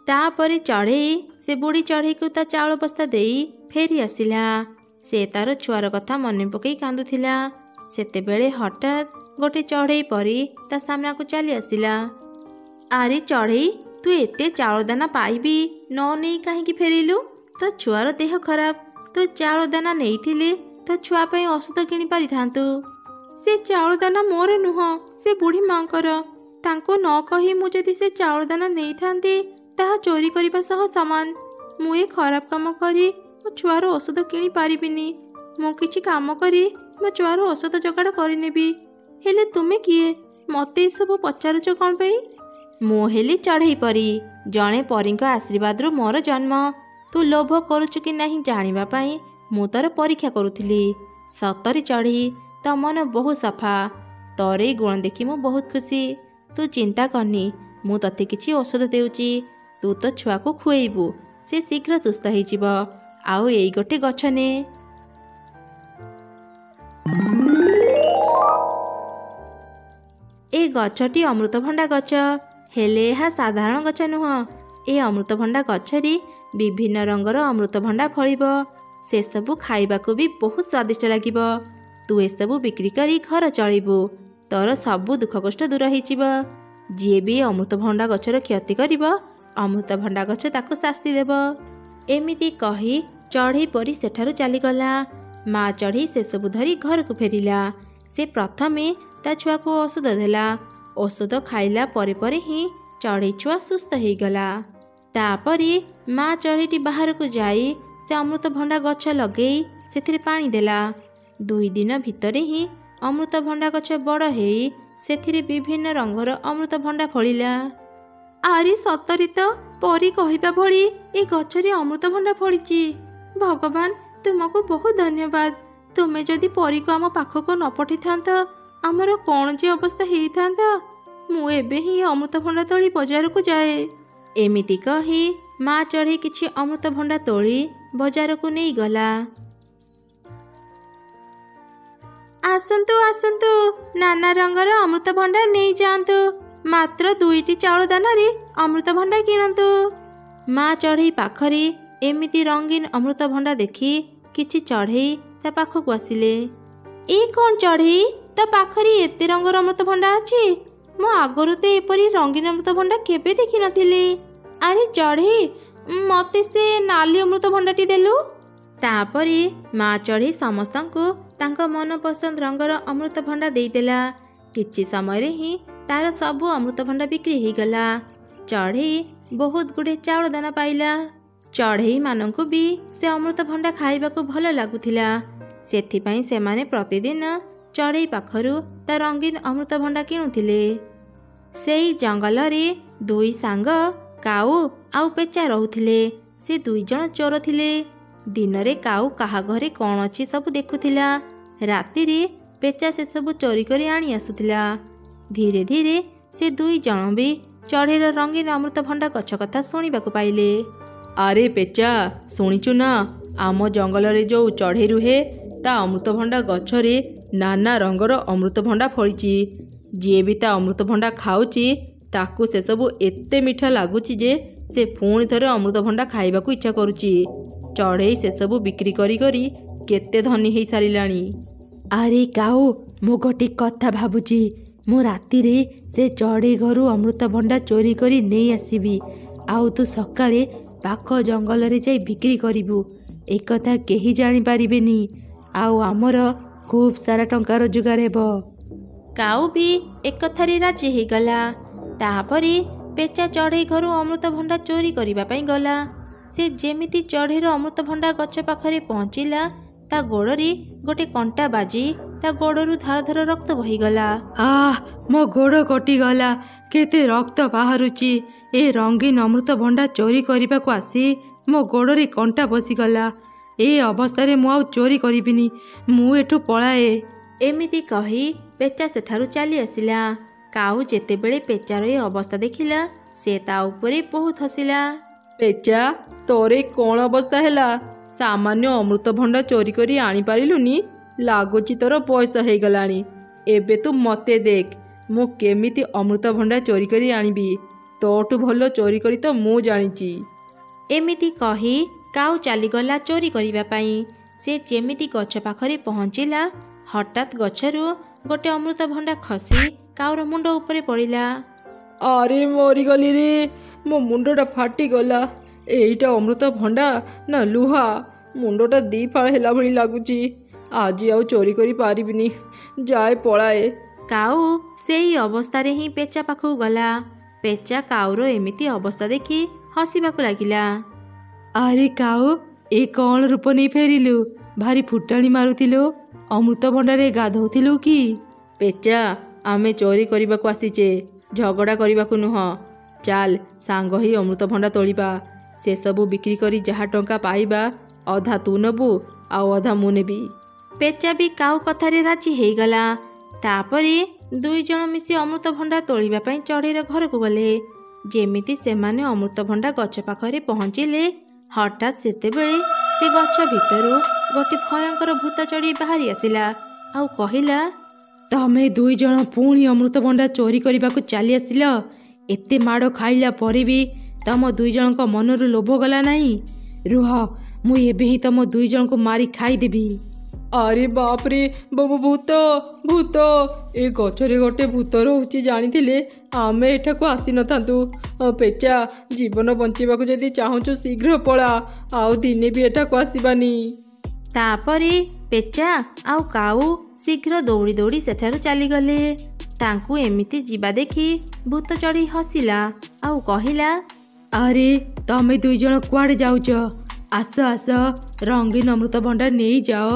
ତାପରେ ଚଢ଼େଇ ସେ ବୁଢ଼ୀ ଚଢ଼େଇକୁ ତା ଚାଉଳ ବସ୍ତା ଦେଇ ଫେରି ଆସିଲା। ସେ ତାର ଛୁଆର କଥା ମନେ ପକାଇ କାନ୍ଦୁଥିଲା। ସେତେବେଳେ ହଠାତ୍ ଗୋଟେ ଚଢ଼େଇ ପରି ତା ସାମ୍ନାକୁ ଚାଲି ଆସିଲା। ଆରେ ଚଢ଼େଇ, ତୁ ଏତେ ଚାଉଳ ଦାନା ପାଇବି ନ ନେଇ କାହିଁକି ଫେରିଲୁ? ତୋ ଛୁଆର ଦେହ ଖରାପ। ତୁ ଚାଉଳ ଦାନା ନେଇଥିଲେ ତୋ ଛୁଆ ପାଇଁ ଔଷଧ କିଣି ପାରିଥାନ୍ତୁ। ସେ ଚାଉଳ ଦାନା ମୋର ନୁହଁ, ସେ ବୁଢ଼ୀ ମାଙ୍କର। ତାଙ୍କୁ ନ କହି ମୁଁ ଯଦି ସେ ଚାଉଳ ଦାନା ନେଇଥାନ୍ତି ତାହା ଚୋରି କରିବା ସହ ସମାନ। ମୁଁ ଏ ଖରାପ କାମ କରି ମୋ ଛୁଆର ଔଷଧ କିଣି ପାରିବିନି। ମୁଁ କିଛି କାମ କରି ମୋ ଛୁଆର ଔଷଧ ଯୋଗାଡ଼ କରିନେବି। ହେଲେ ତୁମେ କିଏ? ମୋତେ ଏସବୁ ପଚାରୁଛ କ'ଣ ପାଇଁ? ମୁଁ ହେଲି ଚଢ଼େଇ ପରି। ଜଣେ ପରୀଙ୍କ ଆଶୀର୍ବାଦରୁ ମୋର ଜନ୍ମ। ତୁ ଲୋଭ କରୁଛୁ କି ନାହିଁ ଜାଣିବା ପାଇଁ ମୁଁ ତୋର ପରୀକ୍ଷା କରୁଥିଲି। ସତରେ ଚଢ଼େଇ, ତୋ ମନ ବହୁତ ସଫା। ତୋର ଏଇ ଗୁଣ ଦେଖି ମୁଁ ବହୁତ ଖୁସି। ତୁ ଚିନ୍ତା କରନି, ମୁଁ ତତେ କିଛି ଔଷଧ ଦେଉଛି। ତୁ ତୋ ଛୁଆକୁ ଖୁଏଇବୁ, ସେ ଶୀଘ୍ର ସୁସ୍ଥ ହେଇଯିବ। ଆଉ ଏଇ ଗୋଟେ ଗଛ ନେ। ଏ ଗଛଟି ଅମୃତଭଣ୍ଡା ଗଛ। ହେଲେ ଏହା ସାଧାରଣ ଗଛ ନୁହଁ। ଏ ଅମୃତଭଣ୍ଡା ଗଛରେ ବିଭିନ୍ନ ରଙ୍ଗର ଅମୃତଭଣ୍ଡା ଫଳିବ। ସେସବୁ ଖାଇବାକୁ ବି ବହୁତ ସ୍ୱାଦିଷ୍ଟ ଲାଗିବ। ତୁ ଏସବୁ ବିକ୍ରି କରି ଘର ଚଳିବୁ। ତୋର ସବୁ ଦୁଃଖ କଷ୍ଟ ଦୂର ହେଇଯିବ। ଯିଏ ବି ଅମୃତଭଣ୍ଡା ଗଛର କ୍ଷତି କରିବ, ଅମୃତଭଣ୍ଡା ଗଛ ତାକୁ ଶାସ୍ତି ଦେବ। ଏମିତି କହି ଚଢ଼େଇ ପରି ସେଠାରୁ ଚାଲିଗଲା। ମା ଚଢ଼େଇ ସେସବୁ ଧରି ଘରକୁ ଫେରିଲା। ସେ ପ୍ରଥମେ ତା ଛୁଆକୁ ଔଷଧ ଦେଲା। ଔଷଧ ଖାଇଲା ପରେ ପରେ ହିଁ ଚଢ଼େଇ ଛୁଆ ସୁସ୍ଥ ହେଇଗଲା। ତାପରେ ମା ଚଢ଼େଇଟି ବାହାରକୁ ଯାଇ ସେ ଅମୃତଭଣ୍ଡା ଗଛ ଲଗେଇ ସେଥିରେ ପାଣି ଦେଲା। 2 ଦିନ ଭିତରେ ହିଁ ଅମୃତଭଣ୍ଡା ଗଛ ବଡ଼ ହେଇ ସେଥିରେ ବିଭିନ୍ନ ରଙ୍ଗର ଅମୃତଭଣ୍ଡା ଫଳିଲା। ଆରେ ସତରେ ତ ପରି କହିବା ଭଳି ଏ ଗଛରେ ଅମୃତଭଣ୍ଡା ଫଳିଛି। ଭଗବାନ, ତୁମକୁ ବହୁତ ଧନ୍ୟବାଦ। ତୁମେ ଯଦି ପରୀକୁ ଆମ ପାଖକୁ ନ ପଠାଇଥାନ୍ତ, ଆମର କ'ଣ ଯେ ଅବସ୍ଥା ହେଇଥାନ୍ତା। ମୁଁ ଏବେ ହିଁ ଅମୃତଭଣ୍ଡା ତୋଳି ବଜାରକୁ ଯାଏ। ଏମିତି କହି ମା ଚଢ଼େଇ କିଛି ଅମୃତଭଣ୍ଡା ତୋଳି ବଜାରକୁ ନେଇଗଲା। ଆସନ୍ତୁ ଆସନ୍ତୁ, ନାନା ରଙ୍ଗର ଅମୃତଭଣ୍ଡା ନେଇଯାଆନ୍ତୁ। ମାତ୍ର 2ଟି ଚାଉଳ ଦାନାରେ ଅମୃତଭଣ୍ଡା କିଣନ୍ତୁ। ମା ଚଢ଼େଇ ପାଖରେ ଏମିତି ରଙ୍ଗୀନ ଅମୃତଭଣ୍ଡା ଦେଖି କିଛି ଚଢ଼େଇ ତା ପାଖକୁ ଆସିଲେ। ଏ କ'ଣ ଚଢ଼େଇ, ତୋ ପାଖରେ ଏତେ ରଙ୍ଗର ଅମୃତଭଣ୍ଡା ଅଛି? ମୁଁ ଆଗରୁ ତ ଏପରି ରଙ୍ଗୀନ ଅମୃତଭଣ୍ଡା କେବେ ଦେଖିନଥିଲି। ଆରେ ଚଢ଼େଇ, ମୋତେ ସେ ନାଲି ଅମୃତଭଣ୍ଡାଟି ଦେଲୁ। ତାପରେ ମା ଚଢ଼େଇ ସମସ୍ତଙ୍କୁ ତାଙ୍କ ମନପସନ୍ଦ ରଙ୍ଗର ଅମୃତଭଣ୍ଡା ଦେଇଦେଲା। କିଛି ସମୟରେ ହିଁ ତାର ସବୁ ଅମୃତଭଣ୍ଡା ବିକ୍ରି ହେଇଗଲା। ଚଢ଼େଇ ବହୁତ ଗୁଡ଼ିଏ ଚାଉଳ ଦାନା ପାଇଲା। ଚଢ଼େଇମାନଙ୍କୁ ବି ସେ ଅମୃତଭଣ୍ଡା ଖାଇବାକୁ ଭଲ ଲାଗୁଥିଲା। ସେଥିପାଇଁ ସେମାନେ ପ୍ରତିଦିନ ଚଢ଼େଇ ପାଖରୁ ତା ରଙ୍ଗୀନ ଅମୃତଭଣ୍ଡା କିଣୁଥିଲେ। ସେଇ ଜଙ୍ଗଲରେ 2 ସାଙ୍ଗ କାଉ ଆଉ ପେଚା ରହୁଥିଲେ। ସେ ଦୁଇ ଜଣ ଚୋର ଥିଲେ। ଦିନରେ କାଉ କାହା ଘରେ କ'ଣ ଅଛି ସବୁ ଦେଖୁଥିଲା। ରାତିରେ ପେଚା ସେସବୁ ଚୋରି କରି ଆଣି ଆସୁଥିଲା। ଧୀରେ ଧୀରେ ସେ ଦୁଇ ଜଣ ବି ଚଢ଼େଇର ରଙ୍ଗୀନ ଅମୃତଭଣ୍ଡା ଗଛ କଥା ଶୁଣିବାକୁ ପାଇଲେ। ଆରେ ପେଚା, ଶୁଣିଛୁ ନା, ଆମ ଜଙ୍ଗଲରେ ଯେଉଁ ଚଢ଼େଇ ରୁହେ ତା ଅମୃତଭଣ୍ଡା ଗଛରେ ନାନା ରଙ୍ଗର ଅମୃତଭଣ୍ଡା ଫଳିଛି। ଯିଏ ବି ତା ଅମୃତଭଣ୍ଡା ଖାଉଛି ତାକୁ ସେସବୁ ଏତେ ମିଠା ଲାଗୁଛି ଯେ ସେ ପୁଣି ଥରେ ଅମୃତଭଣ୍ଡା ଖାଇବାକୁ ଇଚ୍ଛା କରୁଛି। ଚଢ଼େଇ ସେସବୁ ବିକ୍ରି କରି କରି କେତେ ଧନୀ ହେଇସାରିଲାଣି। ଆରେ କାଉ, ମୁଁ ଗୋଟେ କଥା ଭାବୁଛି। ମୁଁ ରାତିରେ ସେ ଚଢ଼େଇ ଘରୁ ଅମୃତଭଣ୍ଡା ଚୋରି କରି ନେଇ ଆସିବି। ଆଉ ତୁ ସକାଳେ ପାଖ ଜଙ୍ଗଲରେ ଯାଇ ବିକ୍ରି କରିବୁ। ଏକଥା କେହି ଜାଣିପାରିବେନି। ଆଉ ଆମର ଖୁବ୍ ସାରା ଟଙ୍କା ରୋଜଗାର ହେବ। କାଉ ବି ଏକଥାରେ ରାଜି ହେଇଗଲା। ତାପରେ ପେଚା ଚଢ଼େଇ ଘରୁ ଅମୃତଭଣ୍ଡା ଚୋରି କରିବା ପାଇଁ ଗଲା। ସେ ଯେମିତି ଚଢ଼େଇର ଅମୃତଭଣ୍ଡା ଗଛ ପାଖରେ ପହଞ୍ଚିଲା, ତା ଗୋଡ଼ରେ ଗୋଟେ କଣ୍ଟା ବାଜି ତା ଗୋଡ଼ରୁ ଧାର ଧାର ରକ୍ତ ବହିଗଲା। ମୋ ଗୋଡ଼ କଟିଗଲା, କେତେ ରକ୍ତ ବାହାରୁଛି। ଏ ରଙ୍ଗୀନ ଅମୃତଭଣ୍ଡା ଚୋରି କରିବାକୁ ଆସି ମୋ ଗୋଡ଼ରେ କଣ୍ଟା ବସିଗଲା। ଏ ଅବସ୍ଥାରେ ମୁଁ ଆଉ ଚୋରି କରିବିନି, ମୁଁ ଏଠୁ ପଳାଏ। ଏମିତି କହି ପେଚା ସେଠାରୁ ଚାଲି ଆସିଲା। କାଉ ଯେତେବେଳେ ପେଚାର ଏ ଅବସ୍ଥା ଦେଖିଲା, ସେ ତା ଉପରେ ବହୁତ ହସିଲା। ପେଚା, ତୋର କ'ଣ ଅବସ୍ଥା ହେଲା? ସାମାନ୍ୟ ଅମୃତଭଣ୍ଡା ଚୋରି କରି ଆଣିପାରିଲୁନି? ଲାଗୁଛି ତୋର ବୟସ ହେଇଗଲାଣି। ଏବେ ତୁ ମୋତେ ଦେଖ, ମୁଁ କେମିତି ଅମୃତଭଣ୍ଡା ଚୋରି କରି ଆଣିବି। ତୋଠୁ ଭଲ ଚୋରି କରି ତ ମୁଁ ଜାଣିଛି। ଏମିତି କହି କାଉ ଚାଲିଗଲା ଚୋରି କରିବା ପାଇଁ। ସେ ଯେମିତି ଗଛ ପାଖରେ ପହଞ୍ଚିଲା, ହଠାତ୍ ଗଛରୁ ଗୋଟେ ଅମୃତଭଣ୍ଡା ଖସି କାଉର ମୁଣ୍ଡ ଉପରେ ପଡ଼ିଲା। ଆରେ ମରିଗଲି ରେ, ମୋ ମୁଣ୍ଡଟା ଫାଟିଗଲା। ଏଇଟା ଅମୃତଭଣ୍ଡା ନା ଲୁହା? ମୁଣ୍ଡଟା ଦି ଫାଳ ହେଲା ଭଳି ଲାଗୁଛି। ଆଜି ଆଉ ଚୋରି କରି ପାରିବିନି, ଯାଏ ପଳାଏ। କାଉ ସେଇ ଅବସ୍ଥାରେ ହିଁ ପେଚା ପାଖକୁ ଗଲା। ପେଚା କାଉର ଏମିତି ଅବସ୍ଥା ଦେଖି ହସିବାକୁ ଲାଗିଲା। ଆରେ କାଉ, ଏ କ'ଣ ରୂପ ନେଇ ଫେରିଲୁ? ଭାରି ଫୁଟାଣି ମାରୁଥିଲୁ। ଅମୃତଭଣ୍ଡାରେ ଗାଧୋଉଥିଲୁ କି? ପେଚା, ଆମେ ଚୋରି କରିବାକୁ ଆସିଛେ, ଝଗଡ଼ା କରିବାକୁ ନୁହଁ। ଚାଲ ସାଙ୍ଗ ହେଇ ଅମୃତଭଣ୍ଡା ତୋଳିବା। ସେସବୁ ବିକ୍ରି କରି ଯାହା ଟଙ୍କା ପାଇବା, ଅଧା ତୁ ନେବୁ ଆଉ ଅଧା ମୁଁ ନେବି। ପେଚା ବି କାଉ କଥାରେ ରାଜି ହେଇଗଲା। ତାପରେ ଦୁଇ ଜଣ ମିଶି ଅମୃତଭଣ୍ଡା ତୋଳିବା ପାଇଁ ଚଢ଼େଇର ଘରକୁ ଗଲେ। ଯେମିତି ସେମାନେ ଅମୃତଭଣ୍ଡା ଗଛ ପାଖରେ ପହଞ୍ଚିଲେ, ହଠାତ୍ ସେତେବେଳେ ସେ ଗଛ ଭିତରୁ ଗୋଟେ ଭୟଙ୍କର ଭୂତ ଚଢ଼େଇ ବାହାରି ଆସିଲା ଆଉ କହିଲା, ତମେ ଦୁଇ ଜଣ ପୁଣି ଅମୃତଭଣ୍ଡା ଚୋରି କରିବାକୁ ଚାଲି ଆସିଲ? ଏତେ ମାଡ଼ ଖାଇଲା ପରେ ବି ତମ ଦୁଇ ଜଣଙ୍କ ମନରୁ ଲୋଭ ଗଲା ନାହିଁ? ରୁହ, ମୁଁ ଏବେ ହିଁ ତମ ଦୁଇ ଜଣଙ୍କୁ ମାରି ଖାଇଦେବି। ଆରେ ବାପରେ, ଭୂତ ଭୂତ! ଏ ଗଛରେ ଗୋଟେ ଭୂତ ରହୁଛି ଜାଣିଥିଲେ ଆମେ ଏଠାକୁ ଆସିନଥାନ୍ତୁ। ପେଚା, ଜୀବନ ବଞ୍ଚିବାକୁ ଯଦି ଚାହୁଁଛୁ ଶୀଘ୍ର ପଳା, ଆଉ ଦିନେ ବି ଏଠାକୁ ଆସିବାନି। ତାପରେ ପେଚା ଆଉ କାଉ ଶୀଘ୍ର ଦୌଡ଼ି ଦୌଡ଼ି ସେଠାରୁ ଚାଲିଗଲେ। ତାଙ୍କୁ ଏମିତି ଯିବା ଦେଖି ଭୂତ ଚଢ଼େଇ ହସିଲା ଆଉ କହିଲା, ଆରେ ତମେ ଦୁଇ ଜଣ କୁଆଡ଼େ ଯାଉଛ? ଆସ ଆସ, ରଙ୍ଗୀନ ଅମୃତଭଣ୍ଡା ନେଇଯାଅ।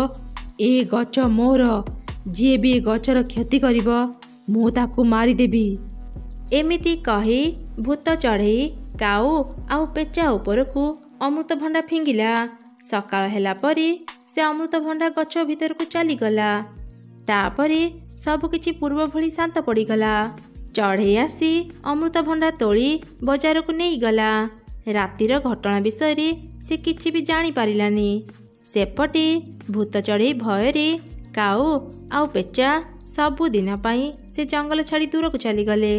ଏ ଗଛ ମୋର। ଯିଏ ବି ଏ ଗଛର କ୍ଷତି କରିବ, ମୁଁ ତାକୁ ମାରିଦେବି। ଏମିତି କହି ଭୂତ ଚଢ଼େଇ କାଉ ଆଉ ପେଚା ଉପରକୁ ଅମୃତଭଣ୍ଡା ଫିଙ୍ଗିଲା। ସକାଳ ହେଲା ପରେ ସେ ଅମୃତଭଣ୍ଡା ଗଛ ଭିତରକୁ ଚାଲିଗଲା। ତାପରେ ସବୁକିଛି ପୂର୍ବ ଭଳି ଶାନ୍ତ ପଡ଼ିଗଲା। ଚଢ଼େଇ ଆସି ଅମୃତଭଣ୍ଡା ତୋଳି ବଜାରକୁ ନେଇଗଲା। ରାତିର ଘଟଣା ବିଷୟରେ ସେ କିଛି ବି ଜାଣିପାରିଲାନି। ସେପଟେ ଭୂତ ଚଢ଼େଇ ଭୟରେ କାଉ ଆଉ ପେଚା ସବୁଦିନ ପାଇଁ ସେ ଜଙ୍ଗଲ ଛାଡ଼ି ଦୂରକୁ ଚାଲିଗଲେ।